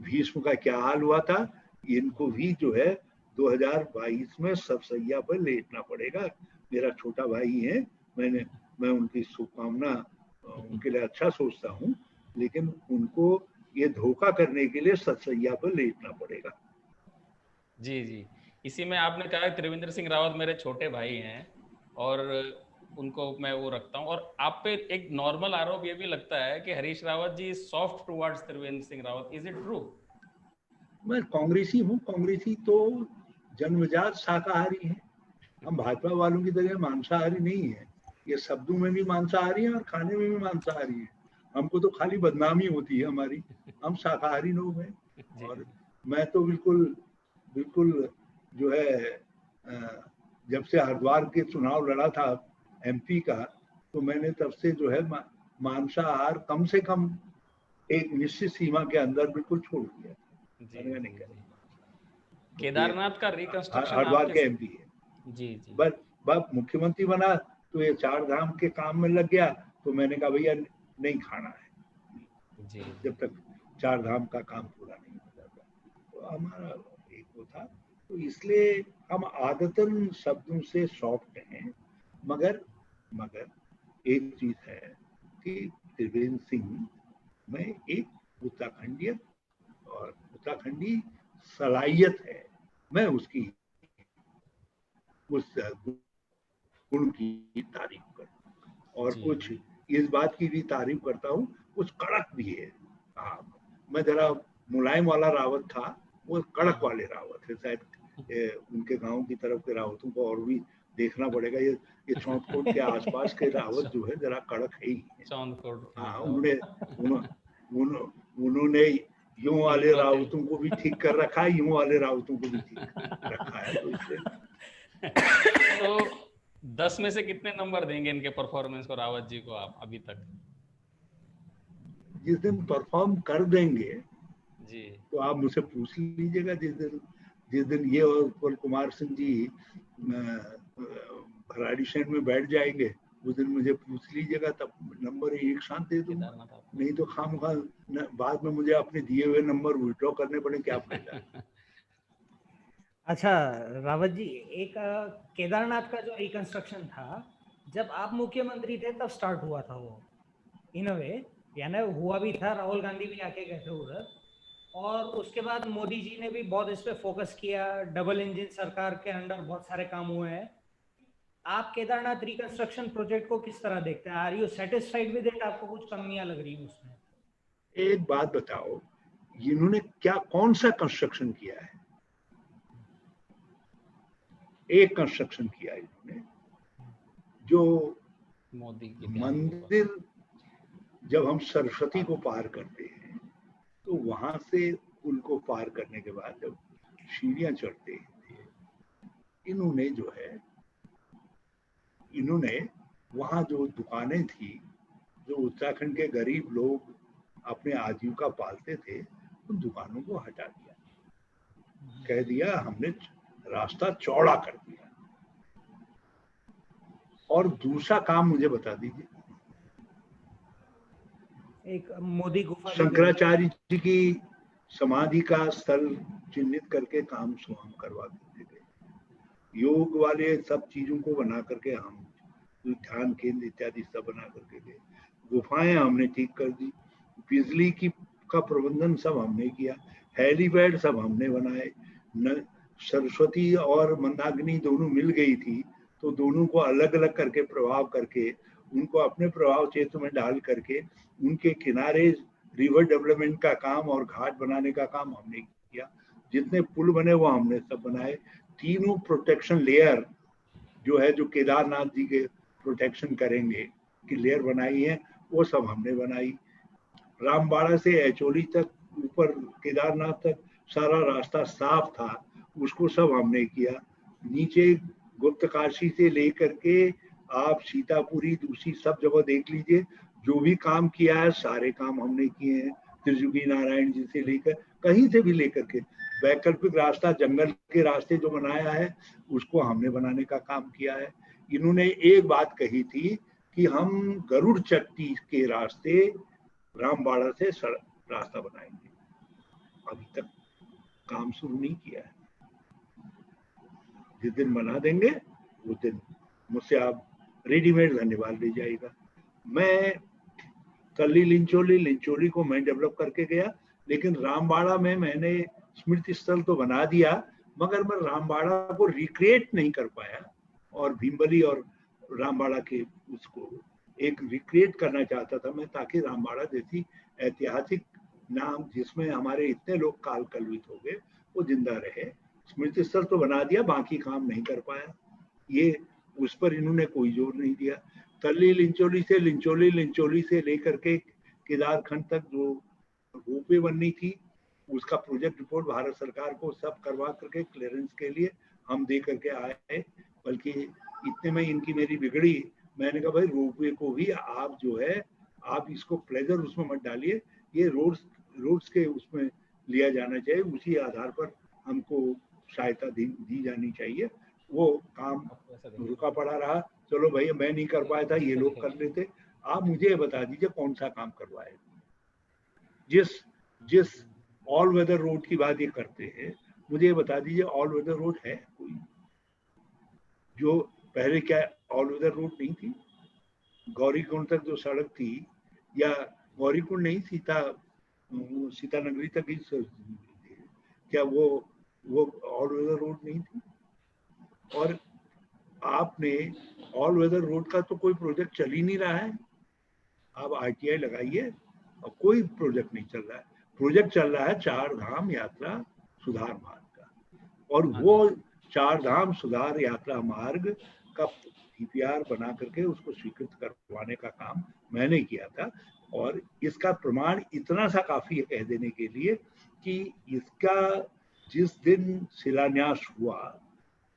भीष्म का क्या हाल हुआ था, इनको भी जो है 2022 में सब सैया पर लेटना पड़ेगा। मेरा छोटा भाई है, मैं उनकी शुभकामना उनके लिए अच्छा सोचता हूँ, लेकिन उनको ये धोखा करने के लिए सतसैया पर लेटना पड़ेगा। जी, इसी में आपने कहा त्रिवेंद्र सिंह रावत मेरे छोटे भाई हैं और उनको मैं वो रखता हूँ। और आप पे एक नॉर्मल आरोप ये भी लगता है कि Harish Rawat ji soft towards Trivendra Singh Rawat, is it true? मैं कांग्रेसी हूँ, कांग्रेसी तो जन्मजात शाकाहारी है। हम भाजपा वालों की तरह मांसाहारी नहीं है, ये शब्दों में भी मांसाहारी है और खाने में भी मांसाहारी है। हमको तो खाली बदनामी होती है हमारी, हम शाकाहारी लोग हैं। और मैं तो बिल्कुल बिल्कुल जो है जब से हरिद्वार के चुनाव लड़ा था एमपी का, तो मैंने तब से जो है मांसाहार कम से कम एक निश्चित सीमा के अंदर बिल्कुल छोड़ दिया। मैंने नहीं करा। केदारनाथ का रिकंस्ट्रक्शन हरिद्वार के एमपी है जी जी, बस मुख्यमंत्री बना तो ये 4 धाम के काम में लग गया, तो मैंने कहा भैया नहीं खाना है जी जब तक 4 धाम का काम पूरा नहीं हो जाता। तो हमारा एक वो था, तो इसलिए हम आदतन शब्दों से सॉफ्ट हैं। मगर एक चीज है कि त्रिवेंद्र सिंह में एक उत्तराखंडी और उत्तराखंडी सलाहियत है, मैं उसकी उस गुण की तारीफ करता हूँ। और कुछ इस बात की भी तारीफ करता हूँ, कुछ कड़क भी है। मैं जरा मुलायम वाला रावत था, वो कड़क वाले रावत है। शायद उनके गांव की तरफ के रावतों को और भी देखना पड़ेगा। ये चौंतकोट के आसपास के रावत जो है जरा कड़क है ही। हाँ, उन्होंने यूं वाले रावतों को भी ठीक कर रखा है, यूं वाले रावतों को भी ठीक रखा है। तो इसलिए तो 10 में से कितने नंबर देंगे इनके परफॉर्मेंस को, रावत जी को आप अभी तक? जिस दिन परफॉर्म कर देंगे जी, तो आप मुझसे पूछ लीजिएगा। जिस दिन ये और उत्पल कुमार सिंह जी ऑडिशन में बैठ जाएंगे, उस दिन मुझे पूछ लीजिएगा, तब नंबर एक साथ दे दूंगा। नहीं तो खामखा बाद में मुझे अपने दिए हुए नंबर विड्रॉ करने पड़े, क्या फायदा। अच्छा रावत जी, एक केदारनाथ का जो रिकंस्ट्रक्शन था, जब आप मुख्यमंत्री थे तब स्टार्ट हुआ था वो, इन अ वे, यानी हुआ भी था, राहुल गांधी भी आके गए थे उधर, और उसके बाद मोदी जी ने भी बहुत इस पे फोकस किया, डबल इंजन सरकार के अंडर बहुत सारे काम हुए हैं। आप केदारनाथ रिकंस्ट्रक्शन प्रोजेक्ट को किस तरह देखते हैं? Are you satisfied with it? आपको कुछ कमियां लग रही है उसमें? एक बात बताओ, इन्होंने कौन सा कंस्ट्रक्शन किया है? एक कंस्ट्रक्शन किया इन्होंने, जो मोदी की मंदिर, जब हम सरस्वती को पार करते हैं तो वहां से पुल को पार करने के बाद जब सीढ़ियां चढ़ते थे, इन्होंने वहां जो दुकानें थी, जो उत्तराखंड के गरीब लोग अपने आजीविका पालते थे, उन दुकानों को हटा दिया। कह दिया हमने रास्ता चौड़ा कर दिया। और दूसरा काम मुझे बता दीजिए, एक मोदी गुफा, शंकराचार्य जी की समाधि का स्थल चिन्हित करके काम हम करवा देते थे। योग वाले सब चीजों को बना करके हम ध्यान केंद्र इत्यादि सब बना करके गए। गुफाएं हमने ठीक कर दी, बिजली की का प्रबंधन सब हमने किया, हेलीपैड सब हमने बनाए। सरस्वती और मंदाकिनी दोनों मिल गई थी, तो दोनों को अलग अलग करके प्रभाव करके, उनको अपने प्रभाव क्षेत्र में डाल करके उनके किनारे रिवर डेवलपमेंट का काम और घाट बनाने का काम हमने किया। जितने पुल बने वो हमने सब बनाए। तीनों प्रोटेक्शन लेयर जो है, जो केदारनाथ जी के प्रोटेक्शन करेंगे की लेयर बनाई है, वो सब हमने बनाई। रामबाड़ा से एचोली तक, ऊपर केदारनाथ तक सारा रास्ता साफ था, उसको सब हमने किया। नीचे गुप्त काशी से लेकर के आप सीतापुरी, दूसरी सब जगह देख लीजिए, जो भी काम किया है सारे काम हमने किए हैं। त्रिजुगी नारायण जी से लेकर, कहीं से भी लेकर के वैकल्पिक रास्ता, जंगल के रास्ते जो बनाया है उसको हमने बनाने का काम किया है। इन्होंने एक बात कही थी कि हम गरुड़ चट्टी के रास्ते रामबाड़ा से रास्ता बनाएंगे, अभी तक काम शुरू नहीं किया है। जिस दिन बना देंगे उस दिन मुझसे आप रेडीमेड धन्यवाद ले जाएगा। मैं कल्ली लिंचोली को मैं डेवलप करके गया, लेकिन रामबाड़ा में मैंने स्मृति स्थल तो बना दिया, मगर मैं रामबाड़ा को रिक्रिएट नहीं कर पाया। और भीमबली और रामबाड़ा के उसको एक रिक्रिएट करना चाहता था मैं, ताकि रामबाड़ा जैसी ऐतिहासिक नाम जिसमें हमारे इतने लोग काल कलवित हो गए, वो जिंदा रहे। स्मृति स्थल तो बना दिया, बाकी काम नहीं कर पाया। ये उस पर इन्होंने कोई जोर नहीं दिया। तल्ली लिंचोली से लिंचोली से लेकर के केदारखंड तक जो रोपवे बननी थी, उसका प्रोजेक्ट रिपोर्ट भारत सरकार को सब करवा करके क्लियरेंस के लिए हम दे करके आए। बल्कि इतने में इनकी मेरी बिगड़ी। मैंने कहा भाई रोपवे को भी आप जो है आप इसको प्लेजर उसमें मत डालिए, ये रोड्स के उसमें लिया जाना चाहिए, उसी आधार पर हमको सहायता दी जानी चाहिए। वो काम रुका पड़ा रहा। चलो भैया मैं नहीं कर पाया था, ये लोग कर लेते। आप मुझे बता दीजिए कौन सा काम करवाए। जिस ऑल वेदर रोड की बात ये करते हैं, मुझे ये बता दीजिए ऑल वेदर रोड है कोई? जो पहले क्या ऑल वेदर रोड नहीं थी? गौरीकुंड तक जो सड़क थी, या गौरीकुंड नहीं, सीतानगरी तक ही क्या वो ऑल वेदर रोड नहीं थी? और आपने ऑल वेदर रोड का तो कोई प्रोजेक्ट चल ही नहीं रहा है। आप आरटीआई लगाइए और कोई प्रोजेक्ट नहीं चल रहा है। प्रोजेक्ट चल रहा है चार धाम यात्रा सुधार मार्ग का, और वो चार धाम सुधार यात्रा मार्ग का डीपीआर बना करके उसको स्वीकृत करवाने का काम मैंने किया था। और इसका प्रमाण इतना सा काफी है कह देने के लिए कि इसका जिस दिन शिलान्यास हुआ,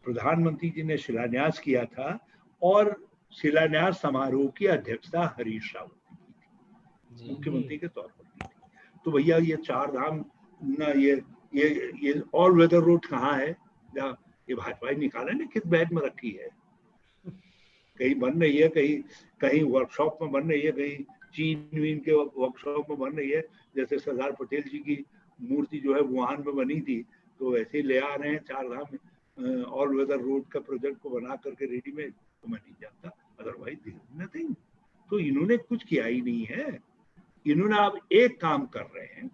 प्रधानमंत्री जी ने शिलान्यास किया था और शिलान्यास समारोह की अध्यक्षता हरीश रावत ने की थी, मुख्यमंत्री के तौर पर की थी। तो भैया ये चार धाम ना, ये ऑल वेदर रोड कहाँ है? ये भाजपा निकाले ने किस बैग में रखी है? कहीं बन रही है, कहीं वर्कशॉप में बन रही है, कहीं चीन के वर्कशॉप में बन रही है। जैसे सरदार पटेल जी की मूर्ति जो है वुहान में बनी थी, तो वैसे ही ले आ रहे हैं चार धाम ऑल वेदर रोड का प्रोजेक्ट को बना करके रेडीमेड। तो मैं नहीं जानता, अदरवाइज नथिंग। तो इन्होंने कुछ किया ही नहीं है। इन्होंने अब एक काम कर रहे हैं,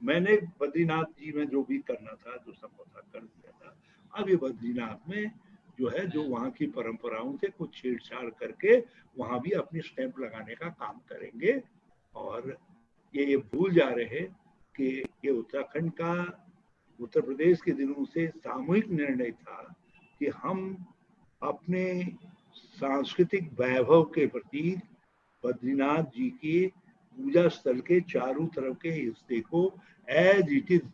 मैंने बद्रीनाथ जी में जो भी करना था, जो संभव था कर दिया था। अब ये बद्रीनाथ में जो है, जो वहाँ की परंपराओं से कुछ छेड़छाड़ करके वहाँ भी अपनी स्टैंप लगाने का काम करेंगे। और ये भूल जा रहे हैं कि ये उत्तराखंड का, उत्तर प्रदेश के दिनों से सामूहिक निर्णय था कि हम अपने सांस्कृतिक वैभव के प्रति बद्रीनाथ जी के पूजा स्थल के चारों तरफ के हिस्से को एज इट इज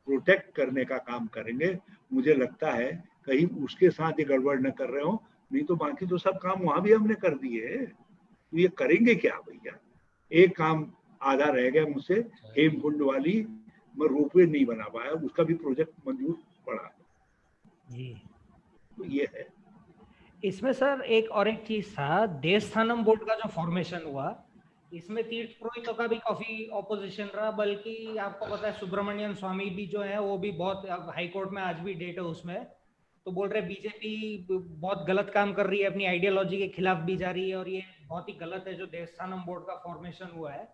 प्रोटेक्ट करने का काम करेंगे। मुझे लगता है कहीं उसके साथ ये गड़बड़ न कर रहे हो, नहीं तो बाकी तो सब काम वहां भी हमने कर दिए है। तो ये करेंगे क्या भैया? एक काम आधा रह गया मुझसे, हेमकुंड वाली मैं रोपवे नहीं बना पाया, उसका भी प्रोजेक्ट मंजूर पड़ा जी। तो ये है इसमें सर। एक चीज था, देवस्थानम बोर्ड का जो फॉर्मेशन हुआ, इसमें तीर्थ पुरोहितों का भी काफी ऑपोजिशन रहा। बल्कि आपको पता है सुब्रमण्यम स्वामी भी जो है वो भी बहुत, हाई कोर्ट में आज भी डेट है उसमें, तो बोल रहे बीजेपी बहुत गलत काम कर रही है, अपनी आइडियोलॉजी के खिलाफ भी जा रही है, और ये बहुत ही गलत है जो देवस्थानम बोर्ड का फॉर्मेशन हुआ है।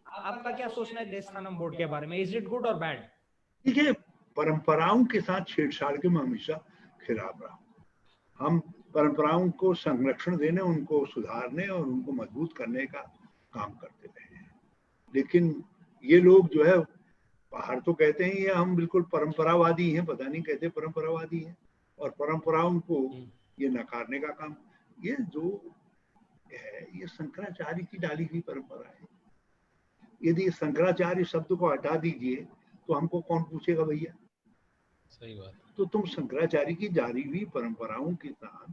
आपका क्या सोचना है देवस्थानम बोर्ड के बारे में? इज इट गुड और बैड? देखिए, परंपराओं के साथ छेड़छाड़ के मैं हमेशा खिलाफ रहा। हम परंपराओं को संरक्षण देने, उनको सुधारने और उनको मजबूत करने का काम करते रहे हैं। लेकिन ये लोग जो है बाहर तो कहते हैं ये हम बिल्कुल परंपरावादी हैं, पता नहीं कहते परंपरावादी हैं, और परंपराओं को ये नकारने का काम, ये जो है ये शंकराचार्य की डाली हुई परंपरा है। यदि शंकराचार्य शब्द को हटा दीजिए तो हमको कौन पूछेगा भैया? सही बात। तो तुम शंकराचार्य की जारी हुई परंपराओं के साथ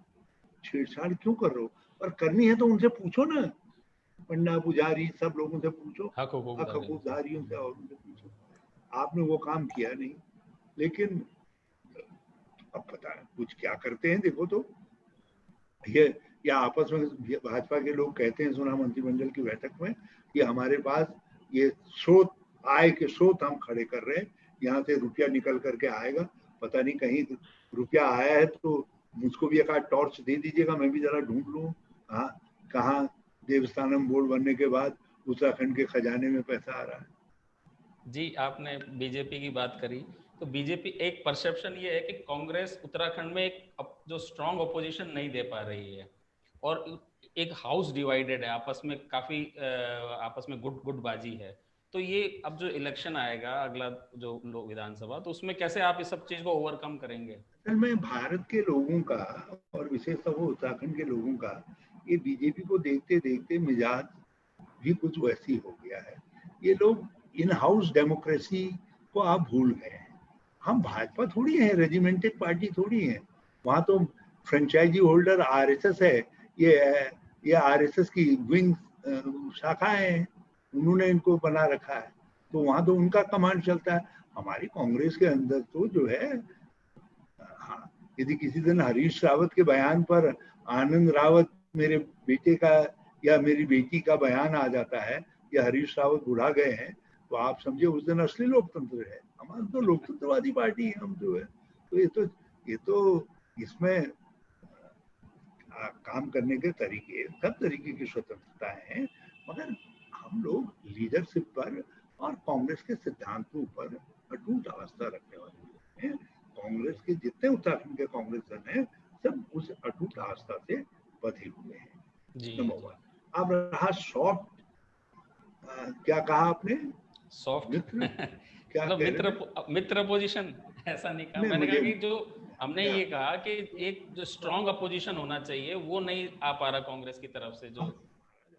छेड़छाड़ क्यों कर रहे हो? और करनी है तो उनसे पूछो ना, पंडा पुजारी सब लोगों से पूछो, हक हकूकधारियों से और उनसे पूछो। आपने वो काम किया नहीं। लेकिन अब पता है कुछ क्या करते हैं, देखो तो ये या आपस में भाजपा के लोग कहते हैं, सुना मंत्रिमंडल की बैठक में, कि हमारे पास ये स्रोत, आय के स्रोत हम खड़े कर रहे हैं, यहाँ से रुपया निकल करके आएगा। पता नहीं कहीं रुपया आया है तो मुझको भी एक आध टॉर्च दे दीजिएगा, मैं भी जरा ढूंढ लूँ कहाँ देवस्थानम बोर्ड बनने के बाद उत्तराखंड के खजाने में पैसा आ रहा है। जी, आपने बीजेपी की बात करी, तो बीजेपी, एक परसेप्शन ये है कि कांग्रेस उत्तराखंड में एक जो स्ट्रांग ऑपोजिशन नहीं दे पा रही है, और एक हाउस डिवाइडेड है, आपस में काफी आपस में गुटबाजी है। तो ये अब जो इलेक्शन आएगा अगला जो विधानसभा, तो उसमें कैसे आप इस सब चीज को ओवरकम करेंगे? असल में भारत के लोगों का और विशेषतः वो उत्तराखंड के लोगों का ये बीजेपी को देखते देखते मिजाज भी कुछ वैसी हो गया है। ये लोग इन हाउस डेमोक्रेसी को आप भूल गए हैं। हम भाजपा थोड़ी है, रेजिमेंटेड पार्टी थोड़ी है। वहां तो फ्रेंचाइजी होल्डर आरएसएस है। ये आरएसएस की विंग शाखाएं हैं, उन्होंने इनको बना रखा है, तो वहां तो उनका कमांड चलता है। हमारी कांग्रेस के अंदर तो जो है, हाँ, यदि किसी दिन हरीश रावत के बयान पर आनंद रावत मेरे बेटे का या मेरी बेटी का बयान आ जाता है या हरीश रावत बुढ़ा गए हैं, तो आप समझे उस दिन असली लोकतंत्र है। हमारी तो लोकतंत्रवादी पार्टी है हम जो है। तो ये तो इसमें काम करने के तरीके, सब तरीके की स्वतंत्रताएं हैं, मगर हम लोग लीडरशिप पर और कांग्रेस के सिद्धांतों पर अटूट आस्था रखने वाले लोग हैं। कांग्रेस के जितने उत्तराखंड के कांग्रेसन हैं, सब उस अटूट आस्था से बधे हुए हैं। Number one. अब रहा सॉफ्ट, क्या कहा आपने? सॉफ्ट मित्र क्या मतलब मित्र अपोजिशन, ऐसा नहीं कहा मैंने। कहा कि जो हमने ये कहा कि एक जो स्ट्रॉन्ग अपोजिशन होना चाहिए, वो नहीं आ पा रहा कांग्रेस की तरफ से। जो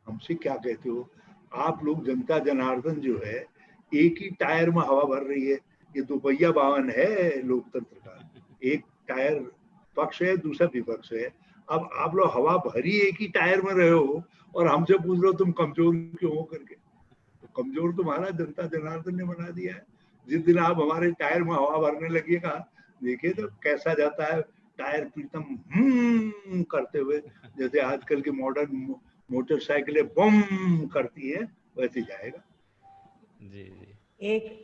हमसे क्या कहते हो आप लोग? जनता जनार्दन जो है एक ही टायर में हवा भर रही है। ये दोपहिया वाहन है लोकतंत्र का। एक टायर पक्ष है, दूसरा विपक्ष है। अब आप लोग हवा भरी एक ही टायर में रहे हो और हमसे पूछ रहे हो तुम कमजोर क्यों हो करके। तो कमजोर तुम्हारा जनता जनार्दन ने बना दिया है। जिस दिन आप हमारे टायर में हवा भरने लगेगा, देखिए तो कैसा जाता है टायर प्रीतम करते हुए, जैसे आजकल के मॉडर्न मोटरसाइकिलें बम करती है, वैसे जाएगा। जी जी।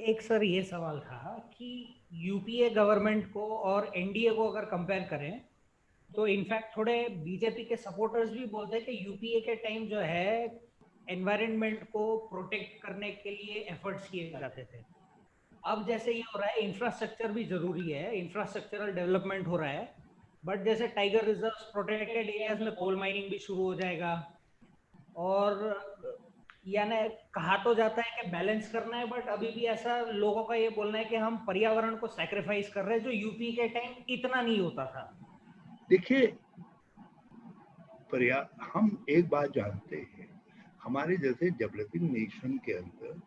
एक सर ये सवाल था कि यूपीए गवर्नमेंट को और एनडीए को अगर कंपेयर करें, तो इनफैक्ट थोड़े बीजेपी के सपोर्टर्स भी बोलते हैं कि यूपीए के टाइम जो है एनवायरनमेंट को प्रोटेक्ट करने के लिए एफर्ट्स किए जाते थे। अब जैसे ये हो रहा है, इंफ्रास्ट्रक्चर भी जरूरी है, इंफ्रास्ट्रक्चरल डेवलपमेंट हो रहा है, बट जैसे टाइगर रिजर्व, प्रोटेक्टेड एरियाज में कोल माइनिंग भी शुरू हो जाएगा। और यानी कहा तो जाता है कि बैलेंस करना है, बट अभी भी ऐसा लोगों का ये बोलना है कि हम पर्यावरण को सैक्रिफाइस कर रहे हैं, जो यूपी के टाइम इतना नहीं होता था। देखिए, हम एक बात जानते हैं, हमारे जैसे डेवलपिंग नेशन के अंदर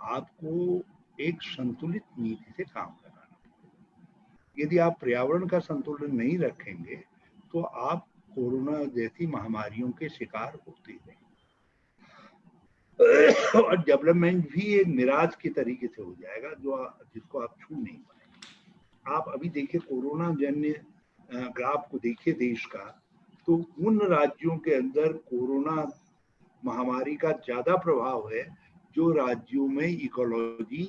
आपको एक संतुलित नीति से काम करना है। यदि आप पर्यावरण का संतुलन नहीं रखेंगे तो आप कोरोना जैसी महामारियों के शिकार होते हैं और डेवलपमेंट भी एक मिराज के तरीके से हो जाएगा जिसको आप छू नहीं पाएंगे। आप अभी देखिए कोरोना जन्य ग्राफ को देखिए देश का, तो उन राज्यों के अंदर कोरोना महामारी का ज्यादा प्रभाव है जो राज्यों में इकोलॉजी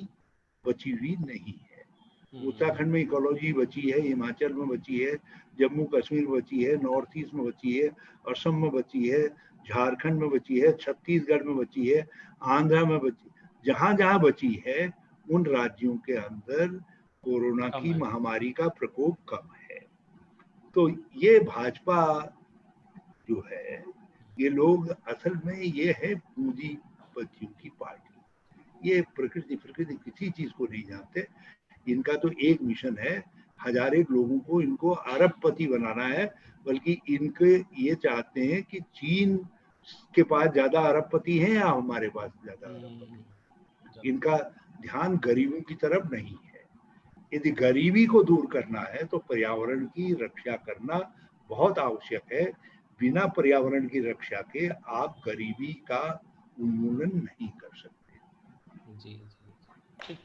बची हुई नहीं है। उत्तराखंड में इकोलॉजी बची है, हिमाचल में बची है, जम्मू कश्मीर में बची है, नॉर्थ ईस्ट में बची है, असम में बची है, झारखंड में बची है, छत्तीसगढ़ में बची है, आंध्र में बची। जहां जहां बची है उन राज्यों के अंदर कोरोना की महामारी का प्रकोप कम है। तो ये भाजपा जो है, ये लोग असल में ये है पूंजीपतियों की पार्टी। ये प्रकृति किसी चीज को नहीं जानते। इनका तो एक मिशन है, हजारों लोगों को इनको अरबपति बनाना है। बल्कि इनके ये चाहते हैं कि चीन के पास ज्यादा अरबपति हैं या हमारे पास ज्यादा अरबपति। इनका ध्यान गरीबों की तरफ नहीं है। यदि गरीबी को दूर करना है तो पर्यावरण की रक्षा करना बहुत आवश्यक है। बिना पर्यावरण की रक्षा के आप गरीबी का उन्मूलन नहीं कर सकते। जी जी।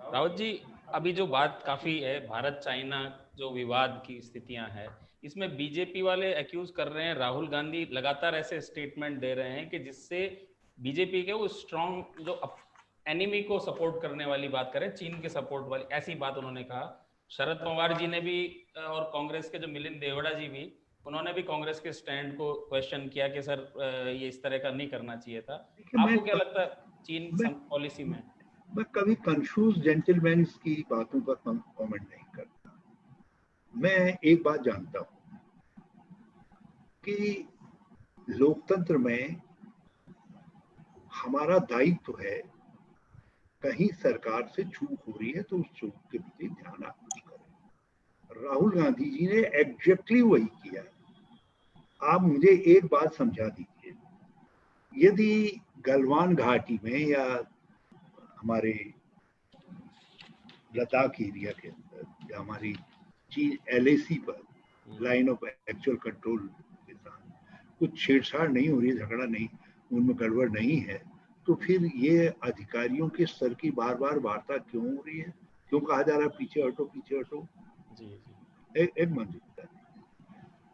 रावत जी, अभी जो बात काफी है भारत चाइना जो विवाद की स्थितियां हैं, इसमें बीजेपी वाले एक्यूज कर रहे हैं, राहुल गांधी लगातार ऐसे स्टेटमेंट दे रहे हैं कि जिससे बीजेपी के वो स्ट्रॉन्ग जो एनिमी को सपोर्ट करने वाली बात करें, चीन के सपोर्ट वाली, ऐसी बात उन्होंने कहा। शरद पवार जी ने भी और कांग्रेस के जो मिलिंद देवड़ा जी भी, उन्होंने भी कांग्रेस के स्टैंड को क्वेश्चन किया कि सर ये इस तरह का नहीं करना चाहिए था। आपको क्या लगता है चीन पॉलिसी में? मैं कभी कंफ्यूज जेंटलमैन की बातों पर कमेंट नहीं करता। मैं एक बात जानता हूं कि लोकतंत्र में हमारा दायित्व है कहीं सरकार से चूक हो रही है तो उस चूक के प्रति ध्यान आकृष्ट करें। राहुल गांधी जी ने एग्जैक्टली वही किया। आप मुझे एक बात समझा दीजिए, यदि गलवान घाटी में या हमारे लद्दाख एरिया के अंदर या हमारी चीन LAC पर लाइन ऑफ एक्चुअल कंट्रोल के साथ कुछ छेड़छाड़ नहीं हो रही है, झगड़ा नहीं, उनमें गड़बड़ नहीं है, तो फिर ये अधिकारियों के स्तर की बार बार वार्ता क्यों हो रही है? क्यों कहा जा रहा है पीछे हटो पीछे हटो? एक मंजूर है,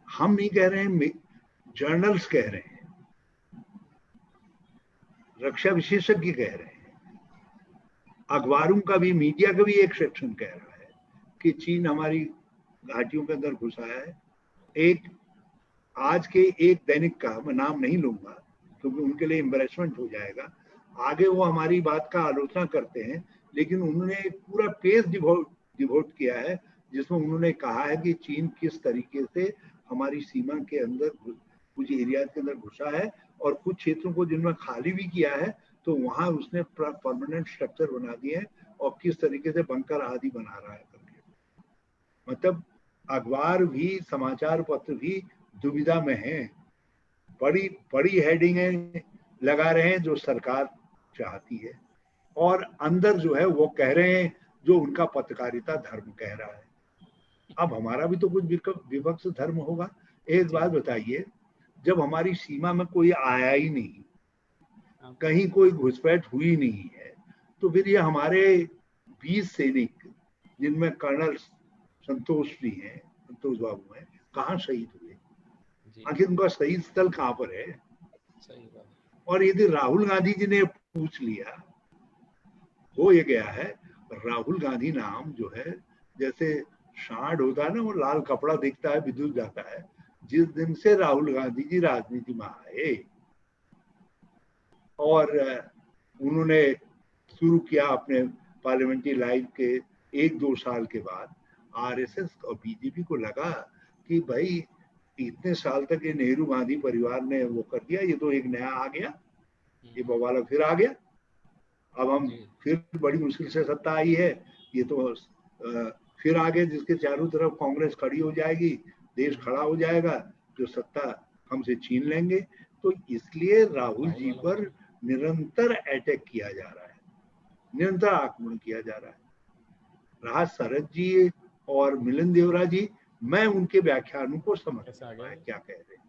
हम नहीं कह रहे हैं, जर्नल्स कह रहे हैं, रक्षा विशेषज्ञ कह रहे हैं, अखबारों का भी, मीडिया का भी एक सेक्शन कह रहा है कि चीन हमारी घाटियों के अंदर घुसा है। एक आज के एक दैनिक का मैं नाम नहीं लूंगा क्योंकि उनके लिए एम्बैरेसमेंट हो जाएगा, आगे वो हमारी बात का आलोचना करते हैं, लेकिन उन्होंने एक पूरा पेज डिवोट किया है जिसमें उन्होंने कहा है कि चीन किस तरीके से हमारी सीमा के अंदर कुछ एरिया के अंदर घुसा है और कुछ क्षेत्रों को जिनमें खाली भी किया है तो वहां उसने परमानेंट स्ट्रक्चर बना दिए हैं और किस तरीके से बंकर आदि बना रहा है करके। मतलब अखबार भी, समाचार पत्र भी दुविधा में हैं, बड़ी बड़ी हेडिंगें लगा रहे हैं जो सरकार चाहती है और अंदर जो है वो कह रहे हैं जो उनका पत्रकारिता धर्म कह रहा है। अब हमारा भी तो कुछ विपक्ष धर्म होगा। एक बात बताइए, जब हमारी सीमा में कोई आया ही नहीं, कहीं कोई घुसपैठ हुई नहीं है, तो फिर ये हमारे 20 सैनिक जिनमें कर्नल संतोष भी हैं, संतोष बाबू हैं, कहाँ शहीद हुए? आखिर उनका शहीद स्थल कहाँ पर है? सही बात। और यदि राहुल गांधी जी ने पूछ लिया, हो ये गया है, राहुल गांधी नाम जो है, जैसे सांड होता है ना, वो लाल कपड़ा दिखता है विद्युत जाता है, जिस दिन से राहुल गांधी जी राजनीति में आए और उन्होंने शुरू किया अपने पार्लियामेंट्री लाइफ के 1-2 साल के बाद, RSS और BJP को लगा कि भाई इतने साल तक ये नेहरू गांधी परिवार ने वो कर दिया, ये तो एक नया आ गया, ये बवाला फिर आ गया, अब हम फिर बड़ी मुश्किल से सत्ता आई है, ये तो फिर आगे जिसके चारों तरफ कांग्रेस खड़ी हो जाएगी, देश खड़ा हो जाएगा, जो सत्ता हमसे छीन लेंगे। तो इसलिए राहुल जी पर निरंतर अटैक किया जा रहा है, निरंतर आक्रमण किया जा रहा है। राज शरद जी और मिलिंद देवरा जी, मैं उनके व्याख्यानों को समझ क्या कह रहे हैं,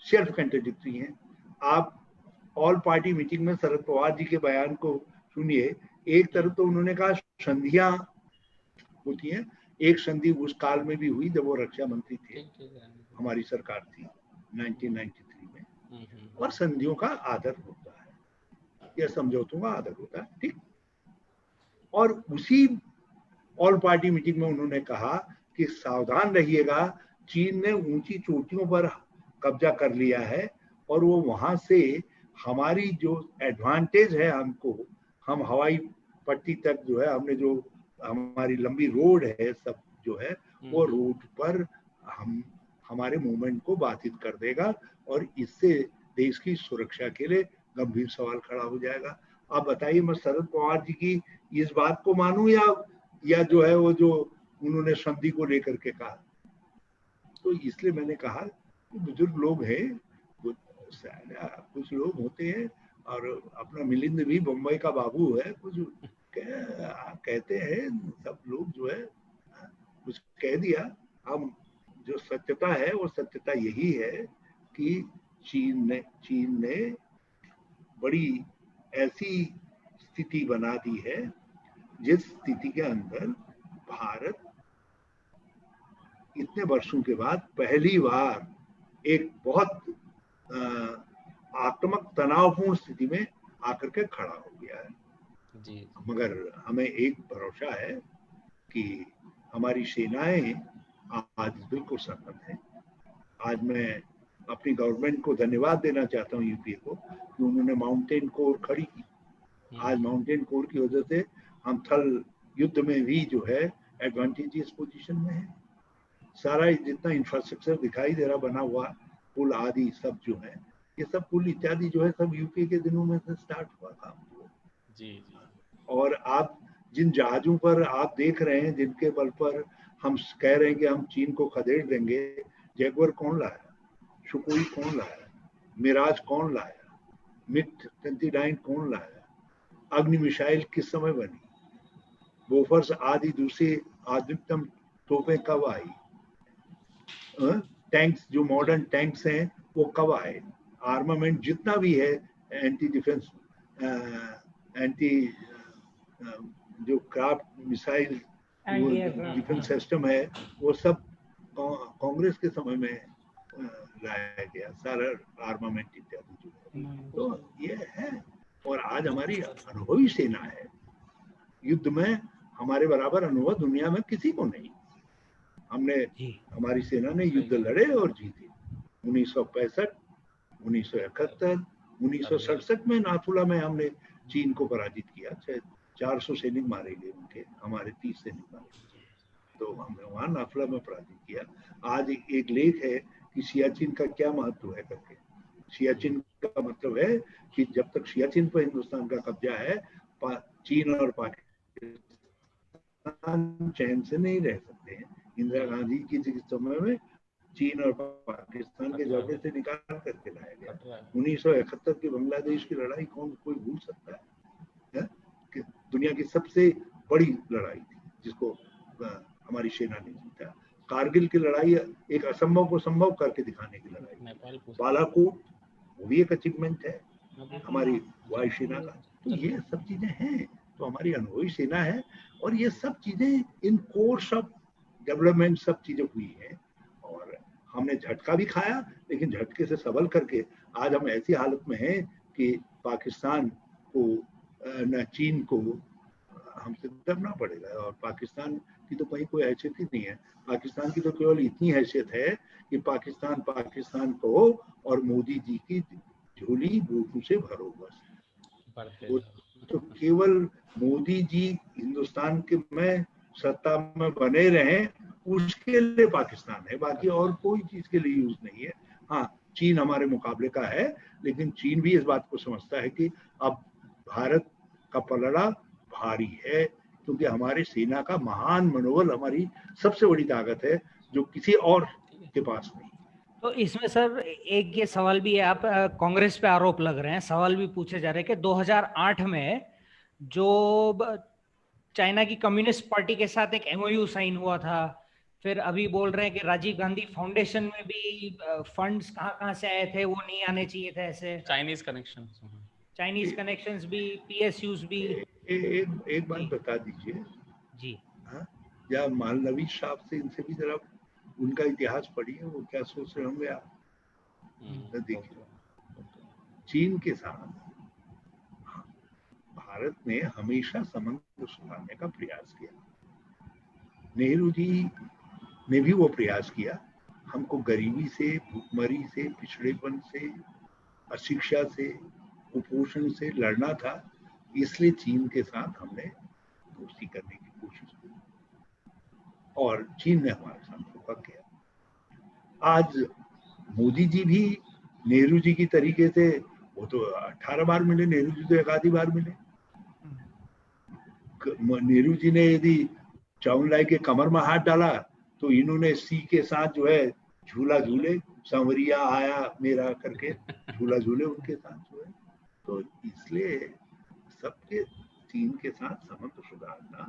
सेल्फ कंट्राडिक्टरी हैं। आप ऑल पार्टी मीटिंग में शरद पवार जी के बयान को सुनिए, एक तरफ तो उन्होंने कहा संधियां होती हैं, एक संधि उस काल में भी हुई जब वो रक्षा मंत्री थे, हमारी सरकार थी 1993 में, और संधियों का आदर होता है या समझौतों का आदर होता है, ठीक। और उसी ऑल पार्टी मीटिंग में उन्होंने कहा कि सावधान रहिएगा, चीन ने ऊंची चोटियों पर कब्जा कर लिया है और वो वहां से हमारी जो एडवांटेज है, हमको, हम हवाई पट्टी तक जो है, हमने जो हमारी लंबी रोड है सब जो है, वो रोड पर हमारे मूवमेंट को बाधित कर देगा और इससे देश की सुरक्षा के लिए गंभीर सवाल खड़ा हो जाएगा। आप बताइए, मैं शरद पवार जी की इस बात को मानूं या जो है वो जो उन्होंने संधि को लेकर के कहा? तो इसलिए मैंने कहा कि बुजुर्ग लोग हैं, कुछ लोग होते हैं, और अपना मिलिंद भी बम्बई का बाबू है, कुछ कहते हैं सब लोग जो है, कुछ कह दिया। हम जो सत्यता है वो सत्यता यही है कि चीन ने बड़ी ऐसी स्थिति बना दी है जिस स्थिति के अंदर भारत इतने वर्षों के बाद पहली बार एक बहुत आक्रामक तनावपूर्ण स्थिति में आकर के खड़ा हो गया है। जी। मगर हमें एक भरोसा है कि हमारी सेनाएं आज बिल्कुल सशक्त हैं। आज मैं अपनी गवर्नमेंट को धन्यवाद देना चाहता हूँ, यूपीए को, कि उन्होंने माउंटेन कोर खड़ी की। आज माउंटेन कोर की वजह से हम थल युद्ध में भी जो है एडवांटेजियस पोजीशन में है। सारा जितना इंफ्रास्ट्रक्चर दिखाई दे रहा बना हुआ, पुल आदि सब जो है, ये सब पुल इत्यादि जो है सब यूपीए के दिनों में से स्टार्ट हुआ था। जी जी। और आप जिन जहाजों पर आप देख रहे हैं, जिनके बल पर हम कह रहे हैं कि हम चीन को खदेड़ देंगे, जैगुआर कौन लाया, सुकोई कौन लाया, मिराज कौन लाया, मिग 29 कौन लाया, अग्नि मिसाइल किस समय बनी, बोफर्स आदि दूसरी आधुनिकतम तोपें कब आई, टैंक्स जो मॉडर्न टैंक्स हैं वो कब आए, आर्मामेंट जितना भी है, एंटी डिफेंस, एंटी जो क्राफ्ट मिसाइल, वो एंटी एयरक्राफ्ट, डिफेंस सिस्टम है, वो सब कांग्रेस के समय में लाया गया, सारा आर्मामेंट इत्यादि जो है। तो ये है, और आज हमारी अनुभवी सेना है, युद्ध में हमारे बराबर अनुभव दुनिया में किसी को नहीं। हमने, हमारी सेना ने युद्ध लड़े और जीते। 1965, 1971, 1967 में नाथुला में हमने चीन को पराजित किया, 400 सैनिक मारे गए उनके, हमारे 30 सैनिक मारे गए, तो हमने वहां नाथुला में पराजित किया। आज एक लेख है कि सियाचिन का क्या महत्व है करके। सियाचिन का मतलब है कि जब तक सियाचिन पर हिंदुस्तान का कब्जा है, चीन और पाकिस्तान चैन से नहीं रह सकते हैं। इंदिरा गांधी की समय में चीन और पाकिस्तान के झगड़े से निकाल करके लाया गया। 1971 की बांग्लादेश की लड़ाई कोई भूल सकता है? कि दुनिया की सबसे बड़ी लड़ाई थी जिसको हमारी सेना ने जीता। कारगिल की लड़ाई एक असंभव को संभव करके दिखाने की लड़ाई। बालाकोट, वो भी एक अचीवमेंट है हमारी वायु सेना का। तो ये सब चीजें हैं, तो हमारी अनुभवी सेना है, और ये सब चीजें इन कोर्स ऑफ डेवलपमेंट सब चीजें हुई है, और हमने झटका भी खाया, लेकिन झटके से सबल करके आज हम ऐसी हालत में हैं कि पाकिस्तान को न चीन को हमसे डरना पड़ेगा, और पाकिस्तान की तो कहीं कोई हैसियत ही नहीं है। पाकिस्तान की तो केवल इतनी हैसियत है कि पाकिस्तान पाकिस्तान कहो और मोदी जी की झोली बूटों से भरो बस। तो केवल मोदी जी हिंदुस्तान के में सत्ता में बने रहें, उसके लिए पाकिस्तान है, बाकी और कोई चीज के लिए यूज नहीं है। हाँ, चीन हमारे मुकाबले का है, लेकिन चीन भी इस बात को समझता है कि अब भारत का पलड़ा भारी है, क्योंकि हमारे सेना का महान मनोबल हमारी सबसे बड़ी ताकत है, जो किसी और के पास नहीं। तो इसमें सर एक ये सवाल भी है, आप कांग्रेस पे आरोप लग रहे हैं, सवाल भी पूछे जा रहे हैं कि 2008 में जो चाइना की कम्युनिस्ट पार्टी के साथ एक एमओयू साइन हुआ था, फिर अभी बोल रहे हैं कि राजीव गांधी फाउंडेशन में भी फंड्स कहाँ से आए थे, वो नहीं आने चाहिए थे, ऐसे चाइनीज कनेक्शंस भी, पीएसयूज भी। एक बात बता दीजिए जी, या मालनवी साहब से इनसे भी जरा उनका इतिहास पढ़िए, वो क्या सोच रहे होंगे आप। देखिए, चीन के साथ भारत ने हमेशा संबंध सुधारने का प्रयास किया। नेहरू जी ने भी वो प्रयास किया। हमको गरीबी से, भूखमरी से, पिछड़ेपन से, अशिक्षा से, कुपोषण से लड़ना था, इसलिए चीन के साथ हमने दोस्ती करने की कोशिश की, और चीन ने हमारे साथ धोखा किया। आज मोदी जी भी नेहरू जी की तरीके से, वो तो 18 बार मिले, नेहरू जी तो एक आधी बार मिले। नेहरू जी ने यदि चाउलाई के कमर में हाथ डाला, तो इन्होंने सी के साथ जो है झूला झूले, सांवरिया आया मेरा करके झूला झूले उनके साथ जो है। तो इसलिए सबके चीन के साथ संबंध सुधारना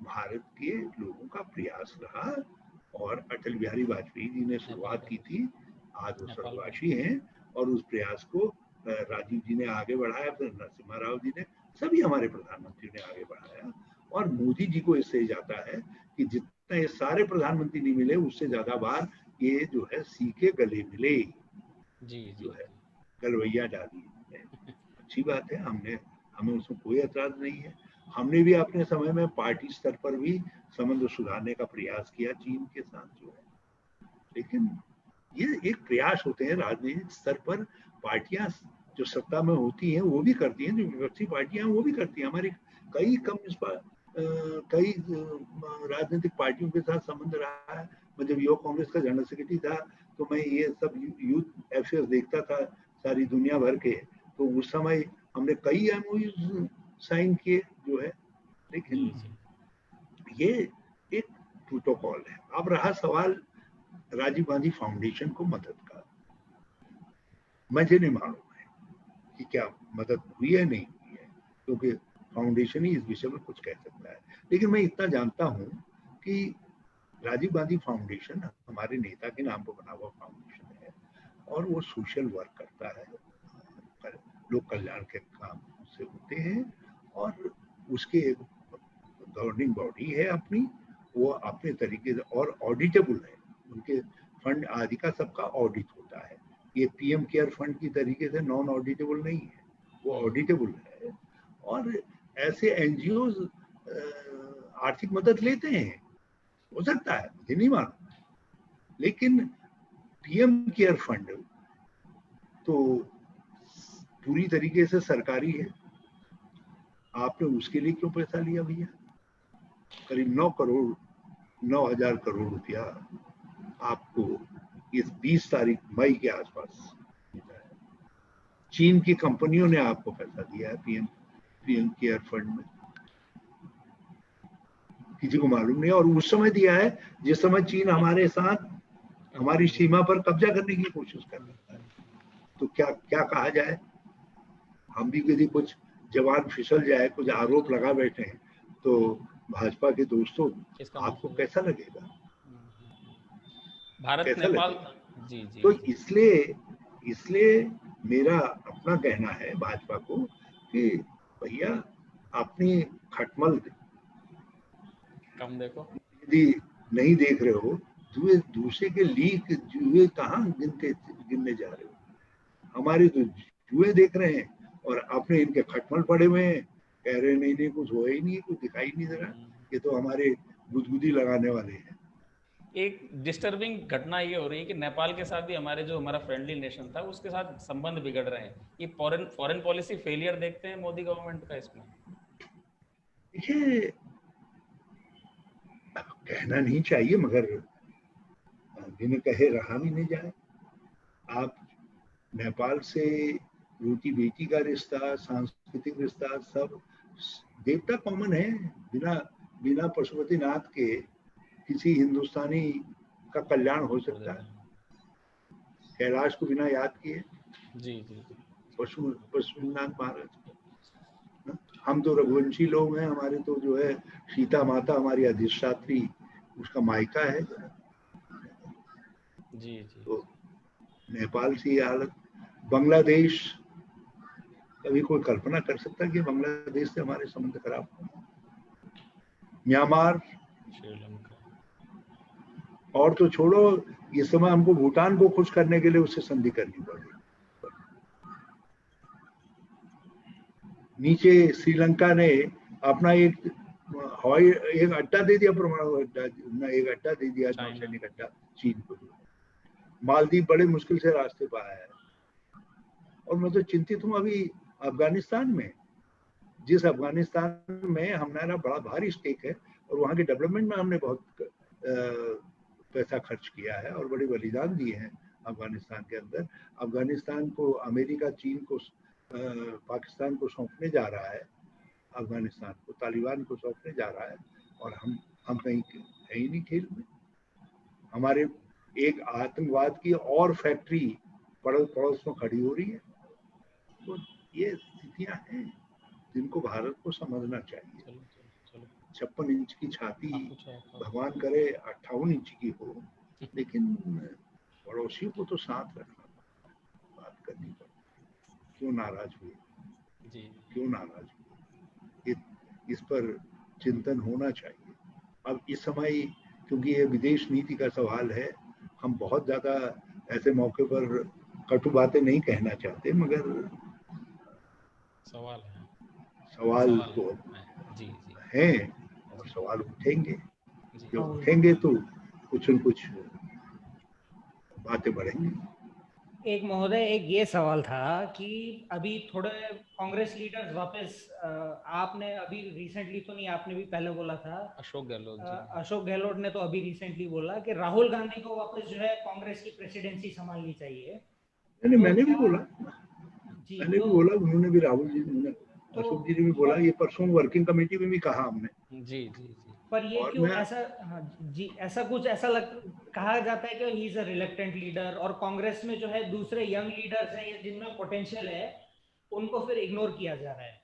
भारत के लोगों का प्रयास रहा, और अटल बिहारी वाजपेयी जी ने शुरुआत की थी, आज वो स्वर्गवासी हैं, और उस प्रयास को राजीव जी ने आगे बढ़ाया, फिर नरसिम्हा राव जी ने, सभी हमारे प्रधानमंत्री ने आगे बढ़ाया, और मोदी जी को इससे जाता है कि जितने सारे प्रधानमंत्री नहीं मिले, उससे ज्यादा बार ये जो है सी के गले मिले जी, जो है गलवैया डाली। अच्छी बात है, हमें उसमें कोई एतराज नहीं है। हमने भी अपने समय में पार्टी स्तर पर भी संबंध सुधारने का प्रयास किया चीन के साथ जो है, लेकिन ये एक प्रयास होते हैं राजनीतिक स्तर पर। पार्टियां जो सत्ता में होती हैं वो भी करती हैं, जो विपक्षी पार्टियां वो भी करती हैं। हमारी कई कई राजनीतिक पार्टियों के साथ संबंध रहा है। मैं जब युवा कांग्रेस का जनरल सेक्रेटरी था, तो मैं ये सब यूथ अफेयर्स देखता था सारी दुनिया भर के, तो उस समय हमने कई एमओयूज साइन किए जो है, लेकिन ये एक प्रोटोकॉल है। अब रहा सवाल राजीव गांधी फाउंडेशन को मदद का, मुझे नहीं मालूम है कि क्या मदद हुई है नहीं हुई है, क्योंकि फाउंडेशन ही इस विषय में कुछ कह सकता है। लेकिन मैं इतना जानता हूं कि राजीव गांधी फाउंडेशन हमारे नेता के नाम पर बना हुआ फाउंडेशन है और वो सोशल वर्क करता है, लोक कल्याण के काम से होते हैं और उसके एक गवर्निंग बॉडी है अपनी, वो अपने तरीके से और ऑडिटेबल है, उनके फंड आदि का सबका ऑडिट होता है। ये पीएम केयर फंड की तरीके से नॉन ऑडिटेबल नहीं है, वो ऑडिटेबल है। और ऐसे एनजीओ आर्थिक मदद लेते हैं, हो सकता है, मुझे नहीं मालूम, लेकिन पीएम केयर फंड तो पूरी तरीके से सरकारी है। आपने उसके लिए क्यों पैसा लिया भैया? करीब 9,000 करोड़ रुपया आपको इस 20 तारीख मई के आसपास चीन की कंपनियों ने आपको पैसा दिया है पीएम केयर फंड में, किसी को मालूम नहीं। और उस समय दिया है जिस समय चीन हमारे साथ हमारी सीमा पर कब्जा करने की कोशिश कर रहा है। तो क्या कहा जाए, हम भी यदि कुछ जवान फिसल जाए, कुछ आरोप लगा बैठे हैं, तो भाजपा के दोस्तों आपको कैसा लगेगा? भारत कैसा नेपाल लगेगा? जी जी तो इसलिए मेरा अपना कहना है भाजपा को कि भैया अपनी खटमल कम देखो, यदि नहीं देख रहे हो, दूसरे के लीक जुए कहाँ गिनने जा रहे हो? हमारे तो जुए देख रहे हैं और अपने इनके खटमल पड़े हुए हैं, कह रहे नहीं कुछ हुआ ही नहीं, कुछ दिखाई नहीं दे रहा, ये तो हमारे गुदगुदी लगाने वाले हैं। एक डिस्टर्बिंग घटना ये हो रही है कि नेपाल के साथ भी हमारा फ्रेंडली नेशन था, उसके साथ संबंध बिगड़ रहे हैं। ये फॉरेन पॉलिसी फेलियर देखते हैं मोदी गवर्नमेंट का इसमें? देखिए, कहना नहीं चाहिए मगर बिना कहे रहा भी नहीं जाए। आप नेपाल से रोटी बेटी का रिश्ता, सांस्कृतिक रिश्ता, सब देवता कॉमन है। बिना पशुपतिनाथ के किसी हिंदुस्तानी का कल्याण हो सकता है? कैलाश को बिना याद किए जी जी पशुपतिनाथ महाराज, हम तो रघुवंशी लोग हैं, हमारे तो जो है सीता माता हमारी अधिष्ठात्री, उसका मायका है। जी जी तो नेपाल से ये हालत, बांग्लादेश, कभी कोई कल्पना कर सकता है कि बांग्लादेश से हमारे संबंध खराब हो? म्यांमार, श्रीलंका, और तो छोड़ो, इस समय हमको भूटान को खुश करने के लिए उससे संधि करनी पड़ी। नीचे श्रीलंका ने अपना एक अड्डा दे दिया, परमाणु अड्डा, एक अड्डा दे दिया, नौसैनिक अड्डा चीन को। मालदीव बड़े मुश्किल से रास्ते पर आया है। और मैं तो चिंतित हूँ अभी अफगानिस्तान में, जिस अफगानिस्तान में हमारा बड़ा भारी स्टेक है और वहाँ के डेवलपमेंट में हमने बहुत पैसा खर्च किया है और बड़े बलिदान दिए हैं अफगानिस्तान के अंदर। अफगानिस्तान को अमेरिका, चीन को, पाकिस्तान को सौंपने जा रहा है, अफगानिस्तान को तालिबान को सौंपने जा रहा है, और हम कहीं है ही नहीं खेल में। हमारे एक आतंकवाद की और फैक्ट्री पड़ोस में खड़ी हो रही है। तो ये स्थितियां हैं जिनको भारत को समझना चाहिए। 56 इंच की छाती भगवान करे 58 इंच की हो, लेकिन पड़ोसियों को तो साथ रखना, बात करनी पड़ती। क्यों नाराज हुए, क्यों नाराज हुए, इस पर चिंतन होना चाहिए। अब इस समय क्योंकि ये विदेश नीति का सवाल है, हम बहुत ज्यादा ऐसे मौके पर कटु बातें नहीं कहना चाहते, मगर सवाल तो हैं और सवाल उठेंगे। जो उठेंगे तो कुछ न कुछ बातें बढ़ेंगी। एक महोदय, एक ये सवाल था कि अभी थोड़े कांग्रेस लीडर्स वापस, आपने अभी रिसेंटली तो नहीं, आपने भी पहले बोला था, अशोक गहलोत ने तो अभी रिसेंटली बोला कि राहुल गांधी को वापस जो है कांग्रेस की प्रेसिडेंसी संभालनी चाहिए। मैंने भी बोला, उन्होंने भी राहुल जी ने। तो अशोक जी ने भी बोला, ये परसों वर्किंग कमेटी में भी कहा हमने। जी जी जी। पर ये और क्यों मैं ऐसा, हाँ जी, ऐसा कुछ ऐसा कहा जाता है कि he is a reluctant leader, और कांग्रेस में जो है दूसरे यंग लीडर्स हैं या जिनमें पोटेंशियल है उनको फिर इग्नोर किया जा रहा है।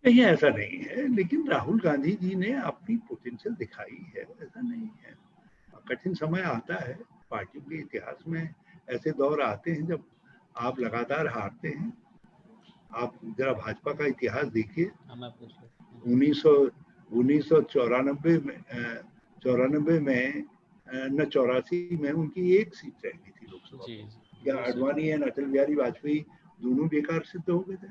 नहीं, ऐसा नहीं है, लेकिन राहुल गांधी जी ने अपनी पोटेंशियल दिखाई है, ऐसा नहीं है। कठिन समय आता है पार्टी के इतिहास में, ऐसे दौर आते हैं जब आप लगातार हारते हैं। आप जरा भाजपा का इतिहास देखिए, मैं पूछ लेता हूँ। 1994 में न 84 में उनकी एक सीट रह गई थी लोकसभा जी में। जी, क्या दो सीट। अडवाणी एंड अटल बिहारी वाजपेयी दोनों बेकार सिद्ध हो गए थे?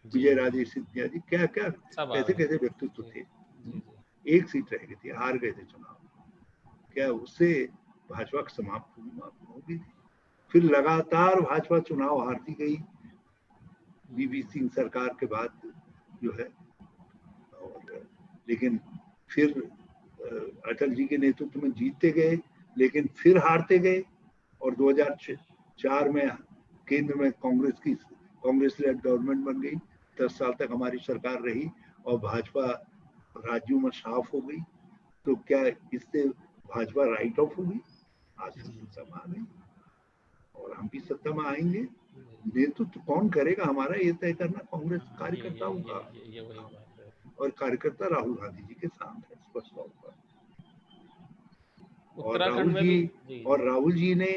जी विजय राजे सिंधिया जी, क्या क्या सब आ कैसे गए। कैसे व्यक्तित्व जी थे। जी जी। एक सीट रह गई थी, हार गए थे चुनाव। क्या उससे भाजपा समाप्त हो गई थी? फिर लगातार भाजपा चुनाव हारती गई वीपी सिंह सरकार के बाद जो है। और लेकिन फिर अटल जी के नेतृत्व में जीतते गए, लेकिन फिर हारते गए। और 2004 में केंद्र में कांग्रेस लेड गवर्नमेंट बन गई। 10 साल तक हमारी सरकार रही और भाजपा राज्यों में साफ हो गई। तो क्या इससे भाजपा राइट ऑफ होगी? आज हम सत्ता में आ गई और हम भी सत्ता में आएंगे। नेतृत्व कौन करेगा हमारा, ये तय करना कांग्रेस कार्यकर्ताओं का। ये वही बात है। और कार्यकर्ता राहुल गांधी जी के साथ है स्पष्ट तौर पर। और उत्तराखंड में भी जी जी। राहुल जी ने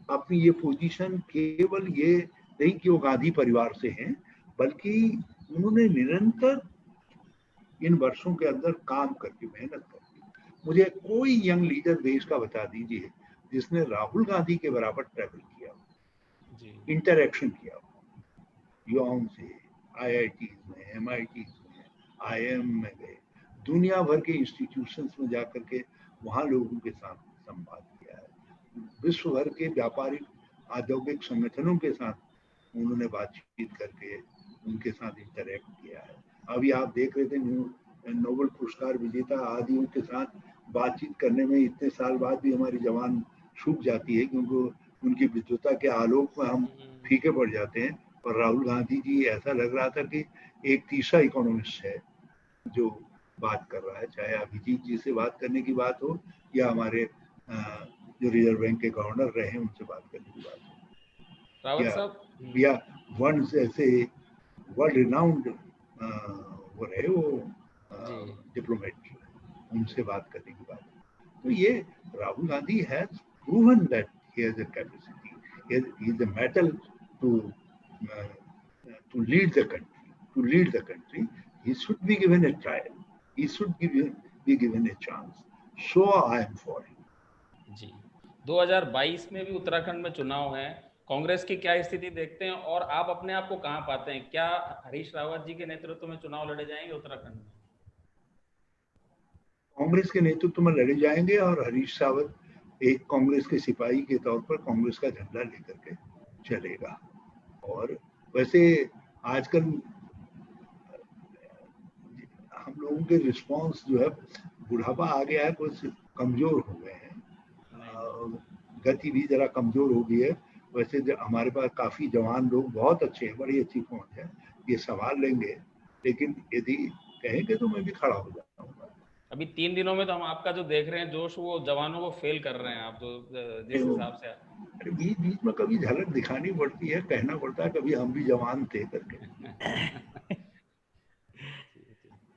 अपनी ये पोजीशन केवल ये नहीं कि वो गांधी परिवार से हैं, बल्कि उन्होंने निरंतर इन वर्षों के अंदर काम करके, मेहनत करके, मुझे कोई यंग लीडर देश का बता दीजिए जिसने राहुल गांधी के बराबर ट्रैवल किया, इंटरेक्शन किया युवाओं से, आईआईटी में, एमआईटी में, आईएम में गए, दुनिया भर के इंस्टीट्यूशंस में जाकर के वहां लोगों के साथ संवाद किया है। विश्व भर के व्यापारिक औद्योगिक संगठनों के साथ उन्होंने बातचीत करके उनके साथ इंटरेक्ट किया है। अभी आप देख रहे थे नोबेल पुरस्कार विजेता आदियों के साथ बातचीत करने में इतने साल बाद भी हमारी जबान सूख जाती है, क्योंकि उनकी विद्वता के आलोक में हम फीके पड़ जाते हैं। और राहुल गांधी जी ऐसा लग रहा था कि एक तीसरा इकोनॉमिस्ट है जो बात कर रहा है, चाहे अभिजीत जी से बात करने की बात हो या हमारे जो रिजर्व बैंक के गवर्नर रहे हैं उनसे बात करने की बात हो, रावत साहब या वन ऐसे वर्ल्ड रिनाउंड वो रहे, वो डिप्लोमेट, उनसे बात करने की बात। तो ये Rahul Gandhi has proven that he has a capacity, he is a metal to lead the country. He should be given a trial. He should be given a chance. So I am for him. जी। 2022 में भी उत्तराखंड में चुनाव है, कांग्रेस की क्या स्थिति देखते हैं और आप अपने आप को कहां पाते हैं? क्या हरीश रावत जी के नेतृत्व में चुनाव लड़े जाएंगे उत्तराखंड में? कांग्रेस के नेतृत्व में लड़े जाएंगे और हरीश रावत एक कांग्रेस के सिपाही के तौर पर कांग्रेस का झंडा लेकर के चलेगा। और वैसे आजकल हम लोगों के रिस्पांस जो है, बुढ़ापा आ गया है, कुछ कमजोर हो गए हैं, गति भी जरा कमजोर हो गई है। वैसे हमारे पास काफी जवान लोग बहुत अच्छे हैं, बड़ी अच्छी पहुंच है, ये संभाल लेंगे। लेकिन यदि कहेंगे तो मैं भी खड़ा हो जाऊंगा। अभी 3 दिनों में तो हम आपका जो देख रहे हैं जोश, वो जवानों को फेल कर रहे हैं आप, जो जिस हिसाब से अरे बीच बीच में कभी झलक दिखानी पड़ती है, कहना पड़ता है कभी हम भी जवान थे करके।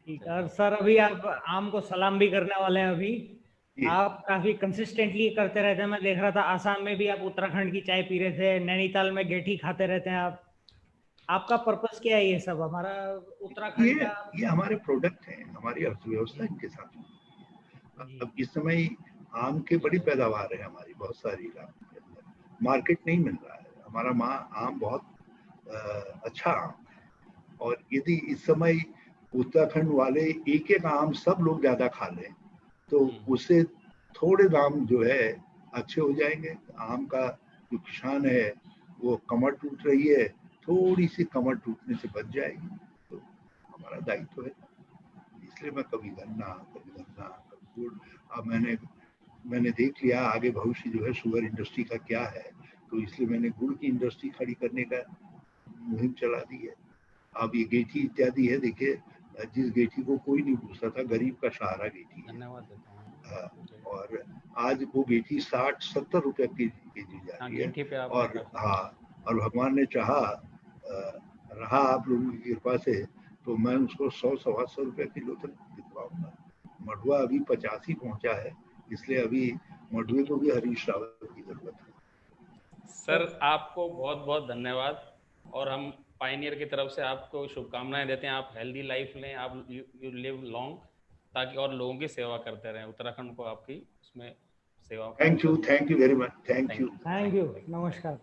ठीक है। और सर अभी आप आम को सलाम भी करने वाले हैं। अभी आप काफी कंसिस्टेंटली करते रहते हैं, मैं देख रहा था आसाम में भी आप उत्तराखंड की चाय पी रहे थे, नैनीताल में गेठी खाते रहते हैं आप। आपका पर्पस क्या है ये सब? हमारा उत्तराखंड का ये हमारे प्रोडक्ट हैं, हमारी अर्थव्यवस्था इनके साथ। अब इस समय आम की बड़ी पैदावार है हमारी, बहुत सारी इलाकों के अंदर मार्केट नहीं मिल रहा है। हमारा आम बहुत अच्छा आम है। और यदि इस समय उत्तराखंड वाले एक एक आम सब लोग ज्यादा खा लें तो उससे थोड़े दाम जो है अच्छे हो जाएंगे। आम का जो किसान है वो कमर टूट रही है, थोड़ी सी कमर टूटने से बच जाएगी, तो हमारा दायित्व है। इसलिए मैं कभी गन्ना कभी गुड़। अब मैंने देख लिया आगे भविष्य जो है शुगर इंडस्ट्री का क्या है, तो इसलिए मैंने गुड़ की इंडस्ट्री खड़ी करने का मुहिम चला दी है। अब ये गेठी इत्यादि है, देखिए जिस गेठी को कोई नहीं पूछता था, गरीब का सहारा गेठी है। धन्यवाद देता हूँ। और आज वो गेठी 60-70 रुपए की जा रही है। गेठी पे आप और हाँ, और भगवान ने चाहा, रहा आप लोगों की कृपा से, तो मैं उसको 100-125 रुपए किलो तक दिखवाऊंगा। मडुआ अभी 50 ही पहुंचा है, इसलिए अभी मडुए को भी हरीश रावत की जरूरत है। सर आपको बहुत बहुत धन्यवाद, और हम पायनियर की तरफ से आपको शुभकामनाएं देते हैं। आप हेल्दी लाइफ लें, आप यू लिव लॉन्ग, ताकि और लोगों की सेवा करते रहें। उत्तराखंड को आपकी उसमें सेवा। Thank you very much, thank you. नमस्कार।